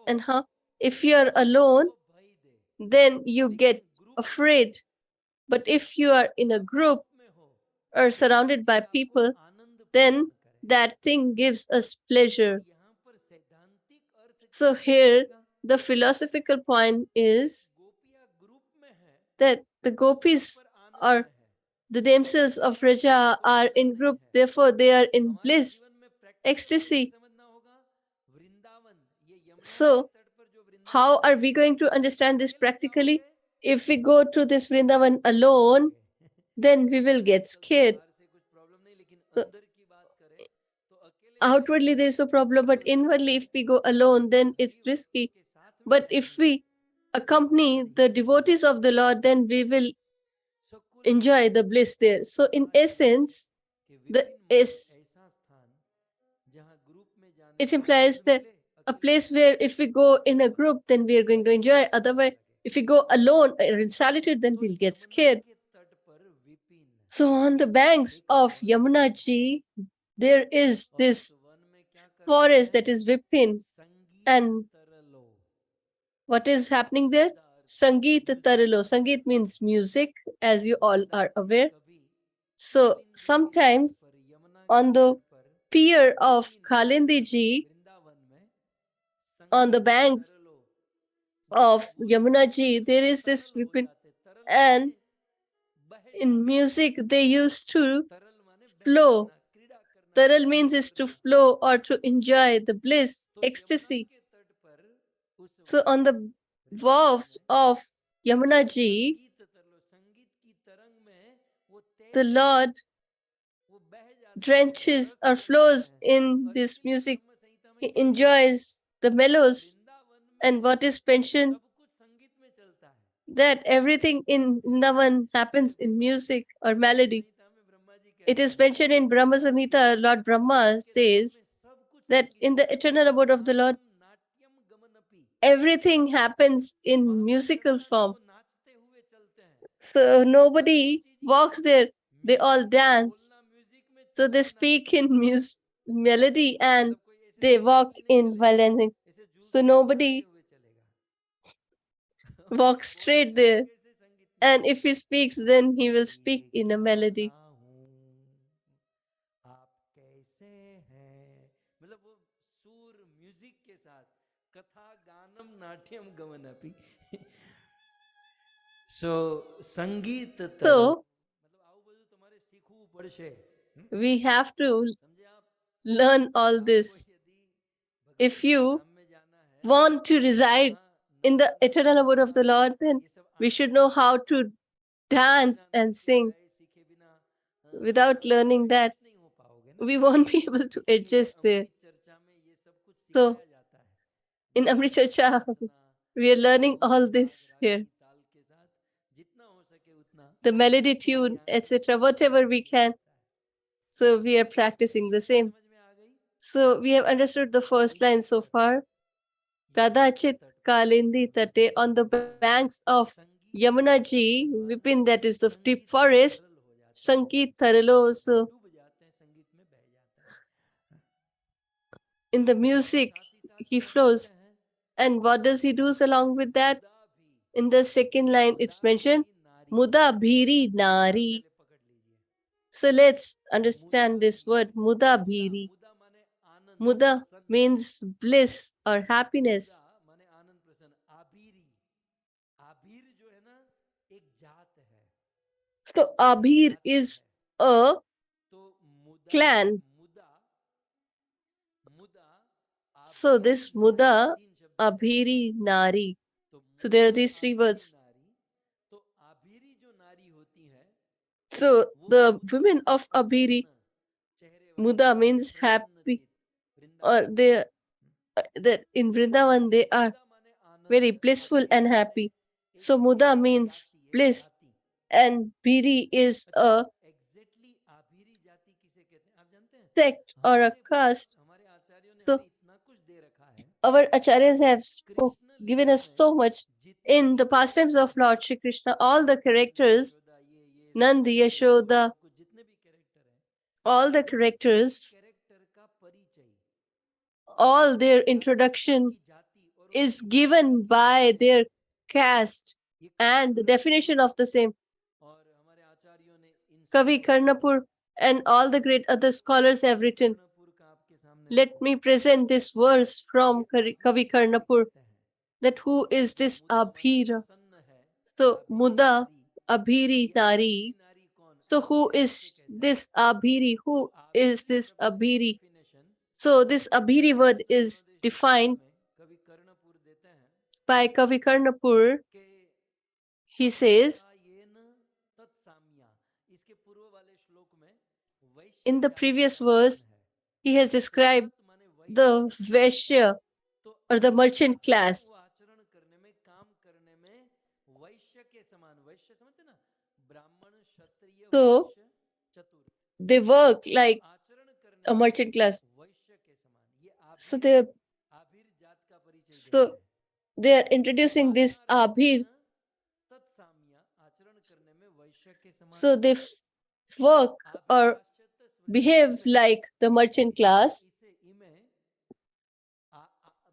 S2: And how? If you are alone, then you get afraid. But if you are in a group or surrounded by people, then that thing gives us pleasure. So here, the philosophical point is that the gopis are the damsels of Raja are in group, therefore they are in bliss, ecstasy. So how are we going to understand this practically? If we go to this Vrindavan alone, then we will get scared. So, outwardly there is no problem, but inwardly if we go alone, then it's risky. But if we accompany the devotees of the Lord, then we will enjoy the bliss there. So in essence, it implies that a place where if we go in a group, then we are going to enjoy. Otherwise, if we go alone or in solitude, then we'll get scared. So on the banks of Yamuna Ji, there is this forest that is Vipin. And what is happening there? Sangeet Taralo. Sangeet means music, as you all are aware. So sometimes on the pier of Khalindi Ji, on the banks of Yamuna Ji, there is this Vipin. And in music, they used to flow. Taral means is to flow or to enjoy the bliss, ecstasy. So on the wharves of Yamuna Ji, the Lord drenches or flows in this music. He enjoys the mellows, and what is mentioned, that everything in Vrindavan happens in music or melody. It is mentioned in Brahma Samhita. Lord Brahma says that in the eternal abode of the Lord, everything happens in musical form. So nobody walks there, they all dance. So they speak in melody and they walk in violin. So nobody walks straight there. And if he speaks, then he will speak in a melody.
S1: मतलब वो सुर music के साथ कथा गानम नाट्यम गमन अपि सो संगीत तरल
S2: So
S1: मतलब આવું બધું તમારે શીખવું પડશે
S2: we have to
S1: સમજે આપ
S2: learn all
S1: आपको
S2: this.
S1: यदि
S2: If
S1: भगवान के
S2: you
S1: धाम में जाना है
S2: want to
S1: तो
S2: reside
S1: वहाँ
S2: in the
S1: Navratna
S2: eternal abode of the Lord, then
S1: ये सब
S2: we
S1: आना
S2: should know
S1: पड़ेगा
S2: how to
S1: सीखे
S2: dance
S1: बिना
S2: and
S1: नृत्य
S2: sing.
S1: गाए सीखे बिना
S2: Without learning that,
S1: एडजस्ट नहीं हो पाओगे ना
S2: we won't be able to
S1: इसलिए
S2: adjust there.
S1: अमृत चर्चा में ये सब कुछ
S2: So
S1: सिखाया जाता है
S2: in Amrit Charcha,
S1: नाचना
S2: we are learning
S1: सुर
S2: all
S1: राग
S2: this
S1: राग
S2: here.
S1: की ताल के साथ जितना हो सके उतना
S2: The melody,
S1: बड़ी
S2: tune,
S1: आनंद
S2: etc.,
S1: पूर्वक
S2: whatever we
S1: किया जा
S2: can.
S1: सकता है
S2: So we are practicing the
S1: ये बात
S2: same.
S1: समझ में आ गई
S2: So we have understood the first line
S1: Kalindi
S2: so
S1: तट
S2: far.
S1: यमुना के
S2: Kadachit
S1: तट पर
S2: Kalindi Tate, on the banks of
S1: संगीत
S2: Yamuna
S1: तरल होने
S2: ji,
S1: के बाद
S2: Vipin, that is the deep
S1: संगीत में
S2: forest,
S1: तरल हो जाते हैं
S2: Sangeet
S1: संगीत
S2: Taralo,
S1: में
S2: so
S1: डूब जाते हैं संगीत में बह जाते हैं
S2: in the
S1: अच्छा और
S2: music
S1: साथ ही साथ
S2: he
S1: क्या बोलते
S2: flows.
S1: हैं
S2: And what does he do along with that?
S1: मुदा भी
S2: In the second line, it's
S1: मुदा
S2: mentioned,
S1: भी नारी
S2: Muda Bhiri
S1: ये शब्द
S2: Nari.
S1: पहले पकड़ लीजिए
S2: So let's
S1: मुदा
S2: understand this
S1: भी
S2: word, Muda
S1: मुदा
S2: Bhiri.
S1: मुदा माने आनंद
S2: Muda
S1: प्रसन्न
S2: means bliss or
S1: मुदा
S2: happiness.
S1: माने आनंद प्रसन्न आबीरी आबीर जो है ना एक जात है
S2: So
S1: एक
S2: Abhir
S1: जाति
S2: is
S1: है
S2: a
S1: तो मुदा
S2: clan.
S1: मुदा मुदा
S2: So
S1: आबीरी
S2: this
S1: नारी
S2: Muda,
S1: तीन शब्द हैं
S2: Abhiri, Nari.
S1: तो
S2: So there
S1: मुदा
S2: are these three
S1: आबीरी
S2: words.
S1: नारी तो आबीरी जो नारी होती है
S2: So
S1: वो
S2: the
S1: होती है
S2: women of Abhiri,
S1: प्रसन्न चेहरे वाली
S2: Muda means
S1: प्रसन्न
S2: happy,
S1: चित
S2: or
S1: Vrindavan
S2: they that in Vrindavan they are
S1: मुदा माने आनंद
S2: very blissful and
S1: आबीरी माने
S2: happy.
S1: एक
S2: So Muda
S1: एक
S2: means
S1: जाति एक
S2: bliss,
S1: जाति
S2: and Bhiri is
S1: अच्छा
S2: a
S1: एग्जैक्टली आबीरी जाति किसे कहते हैं आप जानते हैं
S2: sect or a caste.
S1: हमारे आचार्यों ने
S2: So
S1: हमें इतना कुछ दे रखा है
S2: our acharyas have
S1: Krishna
S2: given
S1: Leela
S2: us
S1: में
S2: so much
S1: जितने
S2: in
S1: भी
S2: the pastimes
S1: कैरेक्टर
S2: of
S1: हैं
S2: Lord Shri Krishna. All the
S1: Nand
S2: characters,
S1: Yashoda ये
S2: Nand,
S1: सुमित्रा ये
S2: Yashoda,
S1: सब कुछ जितने भी कैरेक्टर हैं
S2: all the
S1: इन सभी
S2: characters,
S1: कैरेक्टर का परिचय
S2: all
S1: उनकी
S2: their
S1: जात
S2: introduction
S1: उनकी जाति और
S2: is
S1: उनकी विशेषता
S2: given
S1: किससे
S2: by
S1: देते
S2: their
S1: हैं
S2: caste
S1: ये कवि
S2: and the
S1: Karanpur
S2: definition of the same.
S1: और हमारे आचार्यों ने इन
S2: Kavi
S1: सबको लिखा है
S2: Karnapur and all the great other scholars have
S1: कवि
S2: written.
S1: कर्णपुर का आपके सामने
S2: Let
S1: रखो
S2: me present this verse
S1: ये
S2: from
S1: आबीरी
S2: Kavi
S1: किसे
S2: Karnapur,
S1: कहते हैं
S2: that who is
S1: अच्छा
S2: this
S1: मुदा माने
S2: Abhira.
S1: प्रसन्न है
S2: So
S1: आबीरी
S2: Muda,
S1: नारी
S2: Abhiri
S1: ये आबीरी
S2: Nari.
S1: नारी कौन
S2: So who
S1: आबीर किसे
S2: is
S1: कहते हैं
S2: this Abhiri?
S1: तो
S2: Who is
S1: आबीरी
S2: this
S1: शब्द की
S2: Abhiri?
S1: Definition
S2: So this Abhiri word
S1: Vaishnava
S2: is
S1: मनोदेश टीका
S2: defined
S1: में कवि कर्णपुर देते हैं
S2: by Kavi Karnapur.
S1: कि
S2: He says
S1: अभिजातायेन तत्साम्या इसके पूर्व वाले श्लोक में वैश्य
S2: in the
S1: जाति
S2: previous
S1: का वर्णन
S2: verse,
S1: है
S2: he has
S1: तो
S2: described
S1: तत् माने वैश्य
S2: the Vaishya
S1: तो
S2: or the
S1: अपने
S2: merchant
S1: धर्म को
S2: class.
S1: आचरण करने में काम करने में वैश्य के समान वैश्य समझते ना ब्राह्मण क्षत्रिय
S2: So
S1: वैश्य चतुर
S2: they work
S1: तो
S2: like
S1: आचरण करने
S2: a
S1: में
S2: merchant class.
S1: वैश्य के समान ये
S2: So
S1: आभीर आभीर जात का परिचय दे रहे
S2: so
S1: हैं
S2: they are
S1: तो
S2: introducing this
S1: आचार्येन
S2: Abhir.
S1: तत्साम्या आचरण करने में वैश्य के समान
S2: So they work or
S1: आभीराश्चत Smriti
S2: behave
S1: इमे
S2: like the merchant
S1: इसलिए
S2: class.
S1: इसे इमे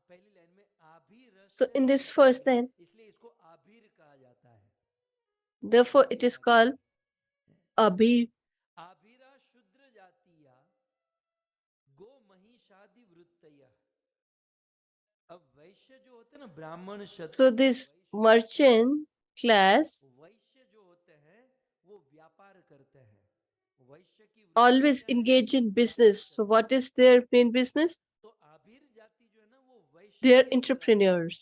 S1: पहली लाइन में
S2: So
S1: आभीरश्च
S2: in this
S1: Smriti
S2: first line,
S1: इसलिए इसको आभीर कहा जाता है
S2: therefore it
S1: आभीर
S2: is
S1: जाति
S2: called Abhir.
S1: आभीरा शूद्र जातीया गो महिषादि वृत्तया अब वैश्य जो होते हैं ना ब्राह्मण
S2: So
S1: Kshatriya
S2: this
S1: Vysya
S2: merchant class
S1: वैश्य जो होते हैं वो व्यापार करते हैं वैश्य की वृत्ति
S2: always
S1: क्या है
S2: engage in
S1: व्यापार
S2: business. So
S1: करना
S2: what is their main business?
S1: तो आभीर जाति जो है ना वो वैश्य
S2: They are
S1: के अंदर आती है
S2: entrepreneurs.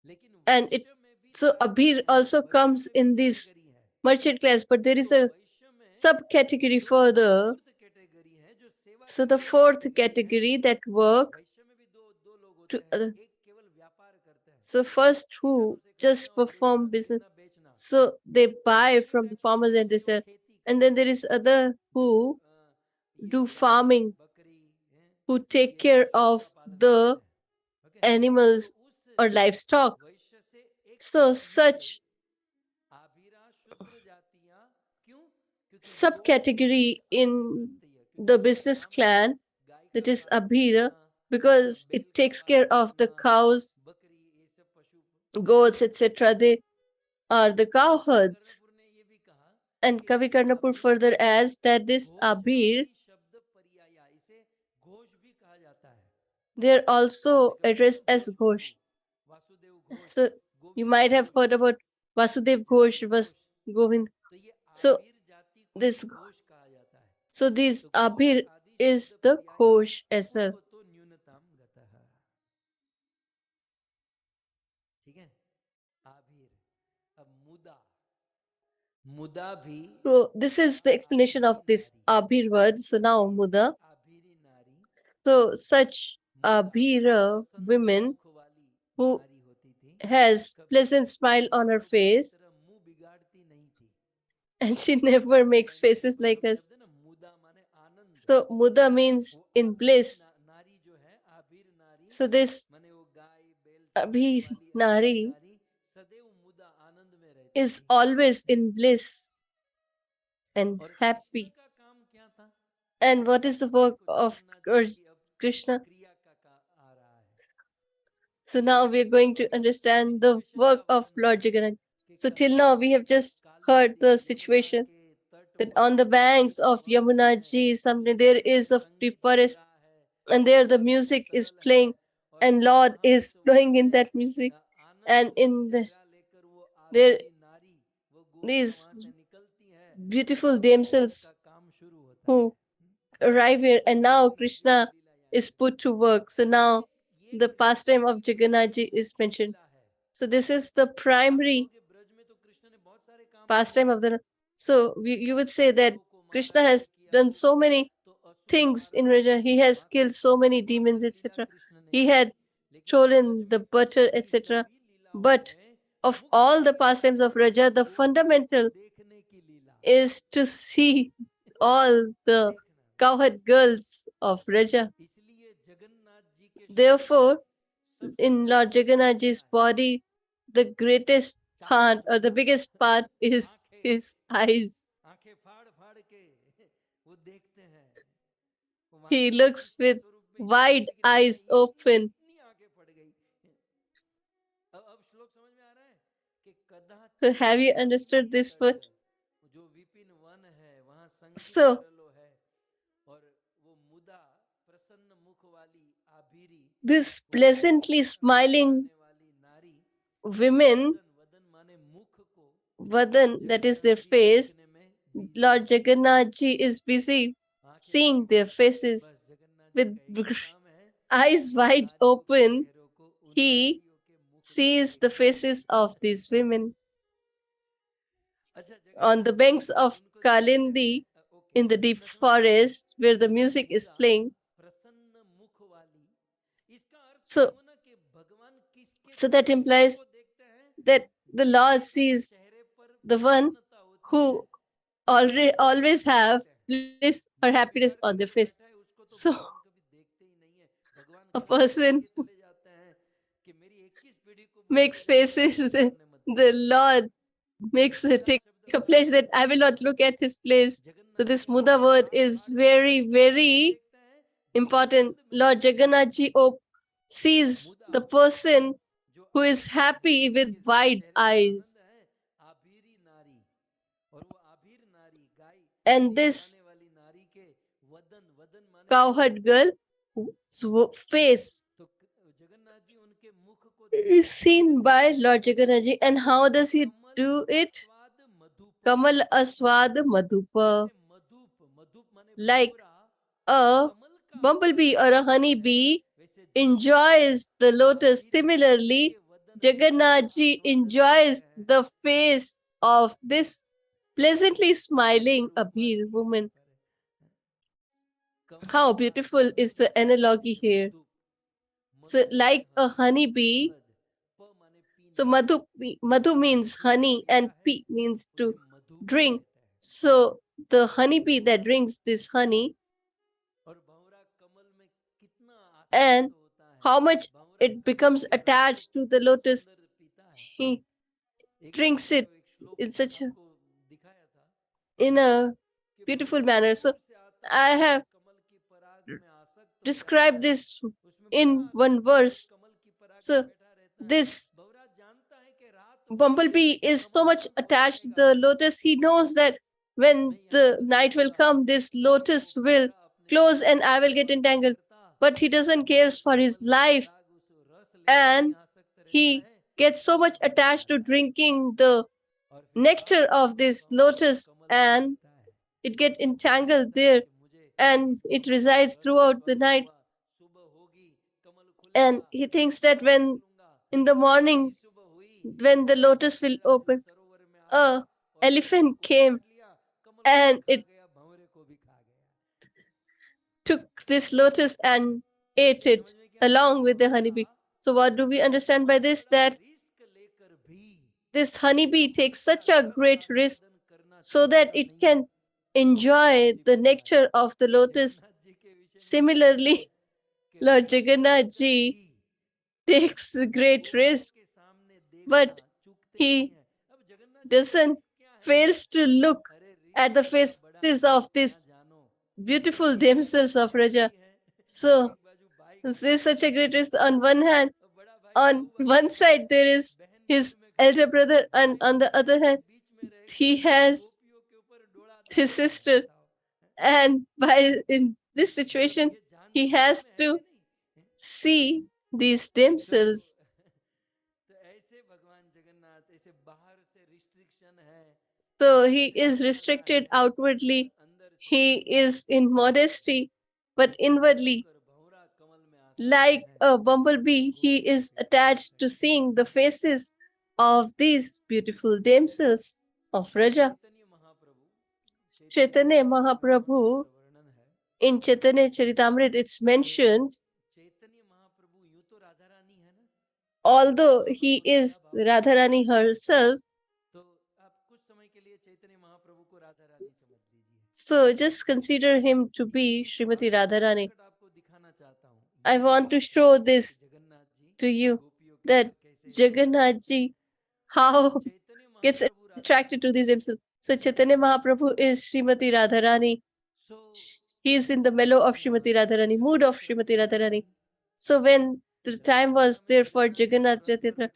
S1: लेकिन
S2: And it
S1: वैश्य में भी
S2: so
S1: जातियां
S2: Abhir
S1: हैं
S2: also
S1: वैश्य
S2: comes
S1: में भी
S2: in this
S1: कैटेगरी है
S2: merchant class, but there is
S1: तो
S2: a
S1: वैश्य में
S2: subcategory
S1: जो
S2: further.
S1: फोर्थ कैटेगरी है जो सेवा
S2: So the
S1: करने वाली
S2: fourth
S1: कैटेगरी है
S2: category that work
S1: वैश्य में भी दो दो लोग होते
S2: to other. So first who just perform business. So they buy from the farmers and they sell. And then there is other who do farming, who take care of the animals or livestock. So such subcategory in the business clan, that is Abhira, because it takes care of the cows, goats, etc. They are the cow herds. And Kavi Karnapur further adds that this Abhir, they are also addressed as Ghosh. So you might have heard about Vasudev Ghosh, Govind. So this, so this Abhir is the Ghosh as well. So this is the explanation of this Abhir word. So now Muda. So such Abhira women who has pleasant smile on her face, and she never makes faces like us. So Muda means in bliss. So this Abhir Nari is always in bliss and happy. And what is the work of Krishna? So now we are going to understand the work of Lord Jagannath. So till now we have just heard the situation that on the banks of Yamuna Ji, something there is a deep forest, and there the music is playing, and Lord is flowing in that music, and in there these beautiful damsels who arrive here, and now Krishna is put to work. So now the pastime of Jagannath Ji is mentioned. So this is the primary pastime of the. So you would say that Krishna has done so many things in Raja. He has killed so many demons, etc. He had stolen the butter, etc. But of all the pastimes of Raja, the fundamental is to see all the cowherd girls of Raja. Therefore, in Lord Jagannath's body, the greatest part or the biggest part is his eyes. He looks with wide eyes open. So have you understood this word? So this pleasantly smiling women, Vadan, that is their face, Lord Jagannath Ji is busy seeing their faces with eyes wide open. He sees the faces of these women. On the banks of Kalindi, in the deep forest where the music is playing. So, so that implies that the Lord sees the one who always have bliss or happiness on their face. So a person makes faces, the Lord makes take a pledge that I will not look at his place. So this Muda word is very, very important. Lord Jagannath Ji sees the person who is happy with wide eyes. And this cowherd girl face is seen by Lord Jagannath Ji. And how does he do it? Kamal Aswad Madhupa. Like a bumblebee or a honeybee enjoys the lotus. Similarly, Jagannath Ji enjoys the face of this pleasantly smiling Abhir woman. How beautiful is the analogy here. So like a honeybee, so madhu means honey and pi means to drink. So the honeybee that drinks this honey, and how much it becomes attached to the lotus, he drinks it in such a in a beautiful manner. So I have described this in one verse. So this bumblebee is so much attached to the lotus, he knows that when the night will come, this lotus will close and I will get entangled. But he doesn't care for his life, and he gets so much attached to drinking the nectar of this lotus, and it get entangled there, and it resides throughout the night. And he thinks that when in the morning, when the lotus will open, a elephant came and it took this lotus and ate it along with the honeybee. So what do we understand by this? That this honeybee takes such a great risk so that it can enjoy the nectar of the lotus. Similarly, Lord Jagannath ji takes a great risk, but he doesn't fails to look at the faces of these beautiful damsels of Raja. So there's such a great risk. On one hand, on one side there is his elder brother, and on the other hand he has his sister. And by in this situation, he has to see these damsels. So he is restricted outwardly, he is in modesty, but inwardly, like a bumblebee, he is attached to seeing the faces of these beautiful damsels of Raja. Chaitanya Mahaprabhu, in Chaitanya Charitamrita, it's mentioned, although he is Radharani herself, so just consider him to be Srimati Radharani. I want to show this to you, that Jagannath ji, how gets attracted to these damsels. So Chaitanya Mahaprabhu is Srimati Radharani. He is in the mellow of Srimati Radharani, mood of Srimati Radharani. So when the time was there for Jagannath Rath Yatra,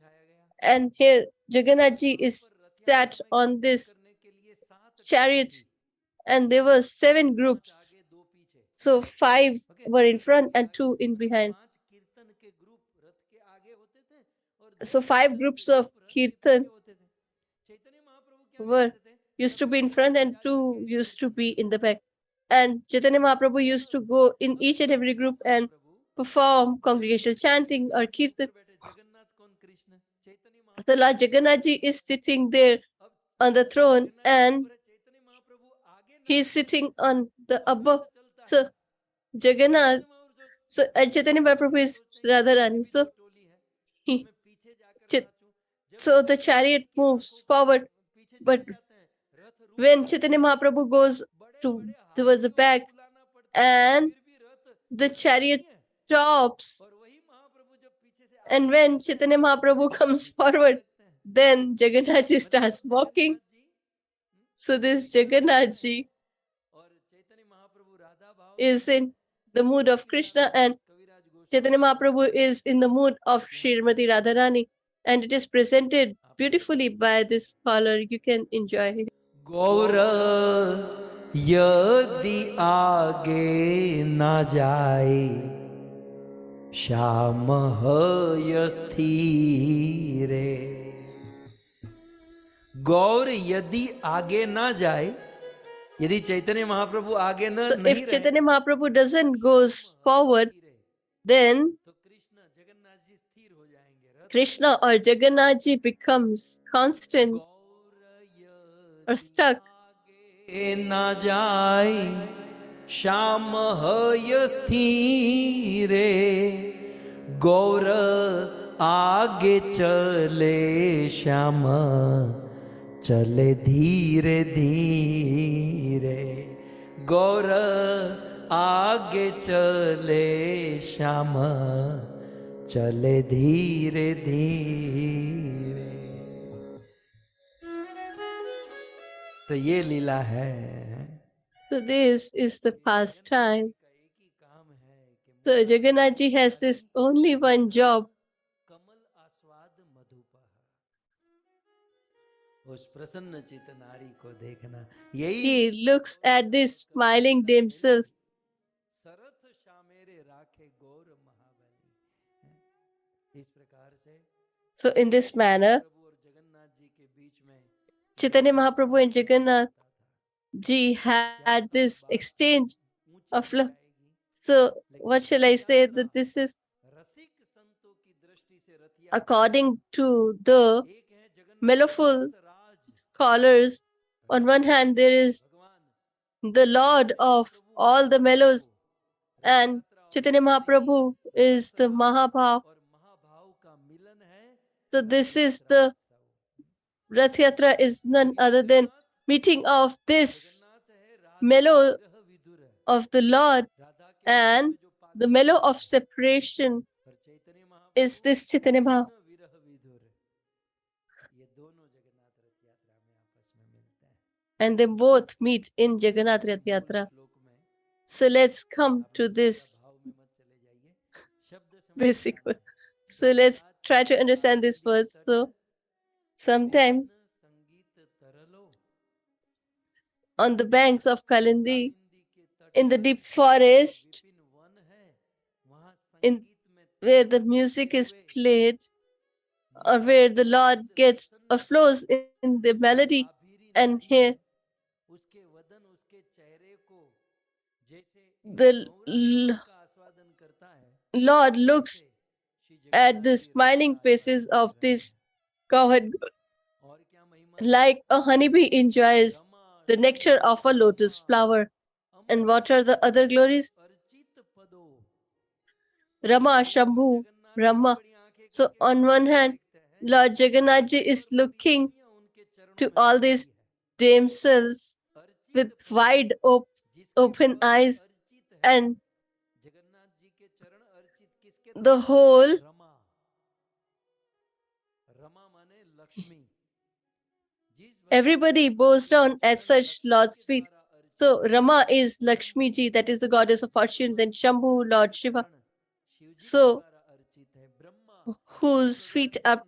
S2: and here Jagannath ji is sat on this chariot, and there were 7 groups. So 5 were in front and 2 in behind. So 5 groups of kirtan were used to be in front and 2 used to be in the back. And Chaitanya Mahaprabhu used to go in each and every group and perform congregational chanting or kirtan. So Lord Jagannath ji is sitting there on the throne, and he is sitting on the above. So Jagannath, so and Chaitanya Mahaprabhu is Radharani. So he, so the chariot moves forward, but when Chaitanya Mahaprabhu goes towards the back, and the chariot stops, and when Chaitanya Mahaprabhu comes forward, then Jagannath ji starts walking. So this Jagannath ji is in the mood of Krishna, and Chaitanya Mahaprabhu is in the mood of Srimati Radharani, and it is presented beautifully by this scholar. You can enjoy it.
S1: गौर यदि आगे ना जाए श्याम स्थिरे गौर यदि आगे ना जाए यदि चैतन्य महाप्रभु आगे न
S2: So
S1: नहीं
S2: if
S1: रहे
S2: Chaitanya Mahaprabhu doesn't goes forward, then Krishna or Jagannath ji becomes constant or stuck.
S1: ना जाए श्याम स्थिरे गौर आगे चले श्याम चले धीरे धीरे, गौर आगे चले श्याम चले धीरे धीरे। तो ये लीला है।
S2: So this is the pastime. So Jagannath ji has this only one job.
S1: कमल आस्वाद मधुपह, उस प्रसन्न चित नारी को देखना। यही
S2: He looks at these smiling damsels.
S1: Sarath श्यामेरे राखे गौर महाबली। इस प्रकार से
S2: So in this manner,
S1: प्रभु और जगन्नाथ जी के बीच में
S2: Chaitanya Mahaprabhu and Jagannath ji had this exchange of love. So what shall I say, that this is
S1: रसिक संतों की दृष्टि से रथिया
S2: according to the
S1: एक है Jagannath
S2: mellowful
S1: Raj
S2: scholars. On one hand, there is
S1: भगवान
S2: the Lord of all the mellows, and Chaitanya Mahaprabhu is the Mahabhav.
S1: और महाभाव का मिलन है।
S2: So this is the Rath Yatra, is none other than meeting of this
S1: Jagannath है Radha
S2: mellow
S1: विरह विधुर है,
S2: of the Lord,
S1: Radha के
S2: and
S1: जो पागल
S2: the mellow of separation
S1: पर चैतन्य
S2: is this Chaitanya Bhav.
S1: महाप्रभु विरह विधुर, ये दोनों जगन्नाथ रथ यात्रा में आपस में मिलते हैं।
S2: And they both meet in Jagannath Rath Yatra.
S1: श्लोक में
S2: So let's come to this
S1: भाव में मत चले जाइए, शब्द समझ
S2: basic word. So let's try to understand this word. So sometimes
S1: संगीत तरलो
S2: on the banks of Kalindi,
S1: Kalindi के तट
S2: in the deep forest,
S1: Vipin one है, वहाँ
S2: in
S1: संगीत में
S2: where the music is played, or where the Lord gets or flows in the melody, and here
S1: उसके वदन उसके चेहरे को जैसे
S2: the
S1: का आस्वादन करता है,
S2: Lord looks
S1: Shri
S2: at the
S1: Jagannath ji
S2: smiling faces of this cowherd
S1: और क्या महिमा
S2: like a honeybee enjoys the nectar of a lotus flower. And what are the other glories?
S1: Archit पदो
S2: Rama, Shambhu, Brahma. So on one hand, Lord Jagannath ji is looking to all these damsels with wide open eyes, and
S1: Jagannath ji के चरण अर्चित किसके
S2: the whole
S1: Rama, Rama माने Lakshmi,
S2: everybody bows down at such Lord's feet. So Rama is Lakshmi ji, that is the goddess of fortune. Then Shambhu, Lord Shiva. So whose feet are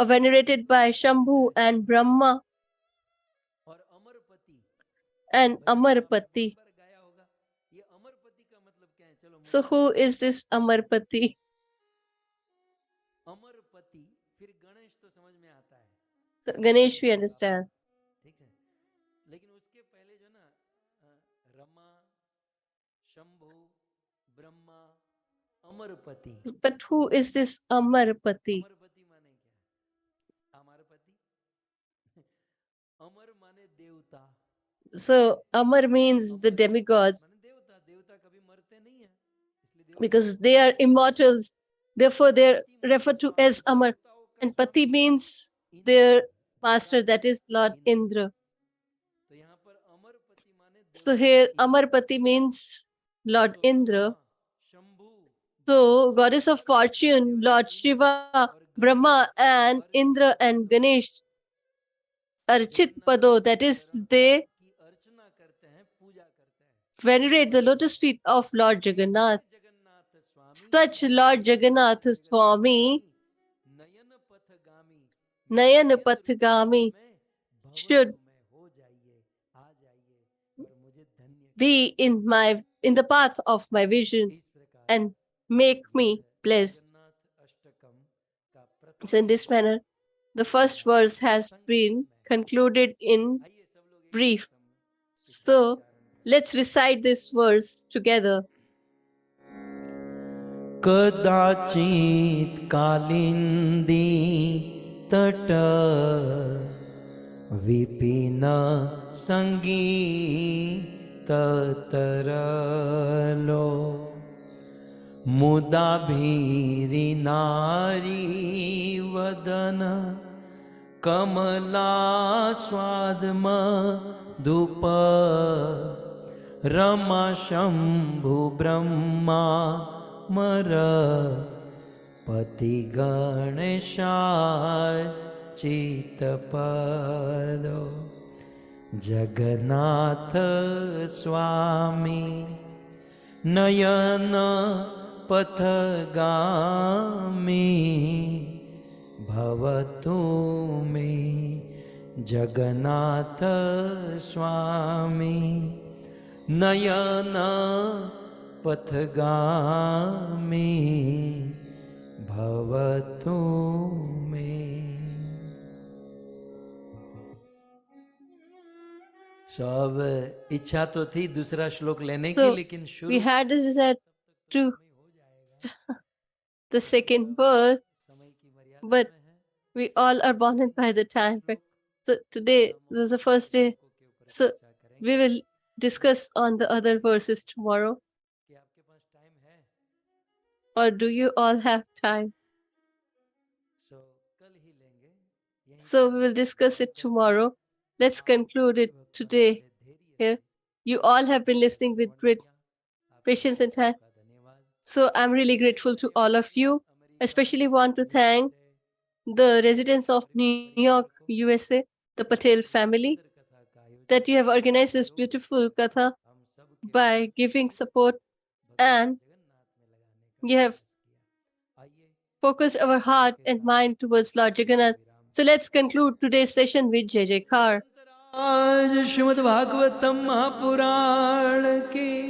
S2: venerated by Shambhu and Brahma
S1: और Amarpati
S2: and Amarpati.
S1: गाया होगा, ये अमरपति का मतलब क्या है? चलो
S2: So who is this Amarpati?
S1: Amarpati, फिर गणेश तो समझ में आता है,
S2: So Ganesh we understand.
S1: ठीक है, लेकिन उसके पहले जो ना Rama, Shambhu, Brahma, Amarpati.
S2: But who is this Amarpati?
S1: Amarpati माने क्या? अमरपति अमर माने देवता,
S2: So Amar means the demigods,
S1: माने देवता, देवता कभी मरते नहीं है, इसलिए देवता
S2: because they are immortals. Therefore they are referred to as Amar. And Pati means their master, that is Lord Indra.
S1: तो यहाँ पर अमरपति माने
S2: So here Amarpati means Lord Indra.
S1: Shambhu
S2: So goddess of fortune, Lord Shiva, Brahma and Indra and Ganesh, Archit Pado, that is they
S1: की अर्चना करते हैं, पूजा करते हैं।
S2: venerate the lotus feet of Lord Jagannath.
S1: Jagannath Swami
S2: Such Lord Jagannath Swami,
S1: Nayan पथगामी
S2: Nayan Pathgami, should
S1: में हो जाइए, आ जाइए और मुझे धन्य
S2: be in the path of my vision
S1: इस प्रकार
S2: and make me blessed.
S1: Jagannath Ashtakam का प्रथम
S2: So in this manner, the first verse has been concluded in
S1: आइए सब लोग एक
S2: brief.
S1: साथ हम
S2: So let's recite this verse together.
S1: कदाचित कालिंदी तट विपिन संगीत तरलो मुदा भीरी नारी वदन कमला स्वाद मधुप रमा शंभु ब्रह्मा मर पति गणेशाय चितपदो जगन्नाथ स्वामी नयन पथगामी भवतु मे जगन्नाथ स्वामी नयन पथगामी भवतु मे। So, अब इच्छा तो थी दूसरा श्लोक लेने की,
S2: So
S1: लेकिन
S2: we
S1: शुरू
S2: had this desire to the second verse,
S1: समय की मर्यादा
S2: but
S1: में है।
S2: we all are bounded by the time. So today this is the first day. So we will discuss on the other verses tomorrow.
S1: कि आपके पास time है?
S2: Or do you all have time?
S1: So कल ही लेंगे, यहीं
S2: So
S1: पे
S2: we will discuss it
S1: करते हैं।
S2: tomorrow. Let's conclude it today here. You all have been listening with great patience and time. So I'm really grateful to all of you. Especially want to thank the residents of New York, USA, the Patel family, that you have organized this beautiful Katha by giving support, and you have focused our heart and mind towards Lord Jagannath. So let's conclude today's session with Jai Jaikar.
S1: आज श्रीमद् भागवतम महापुराण की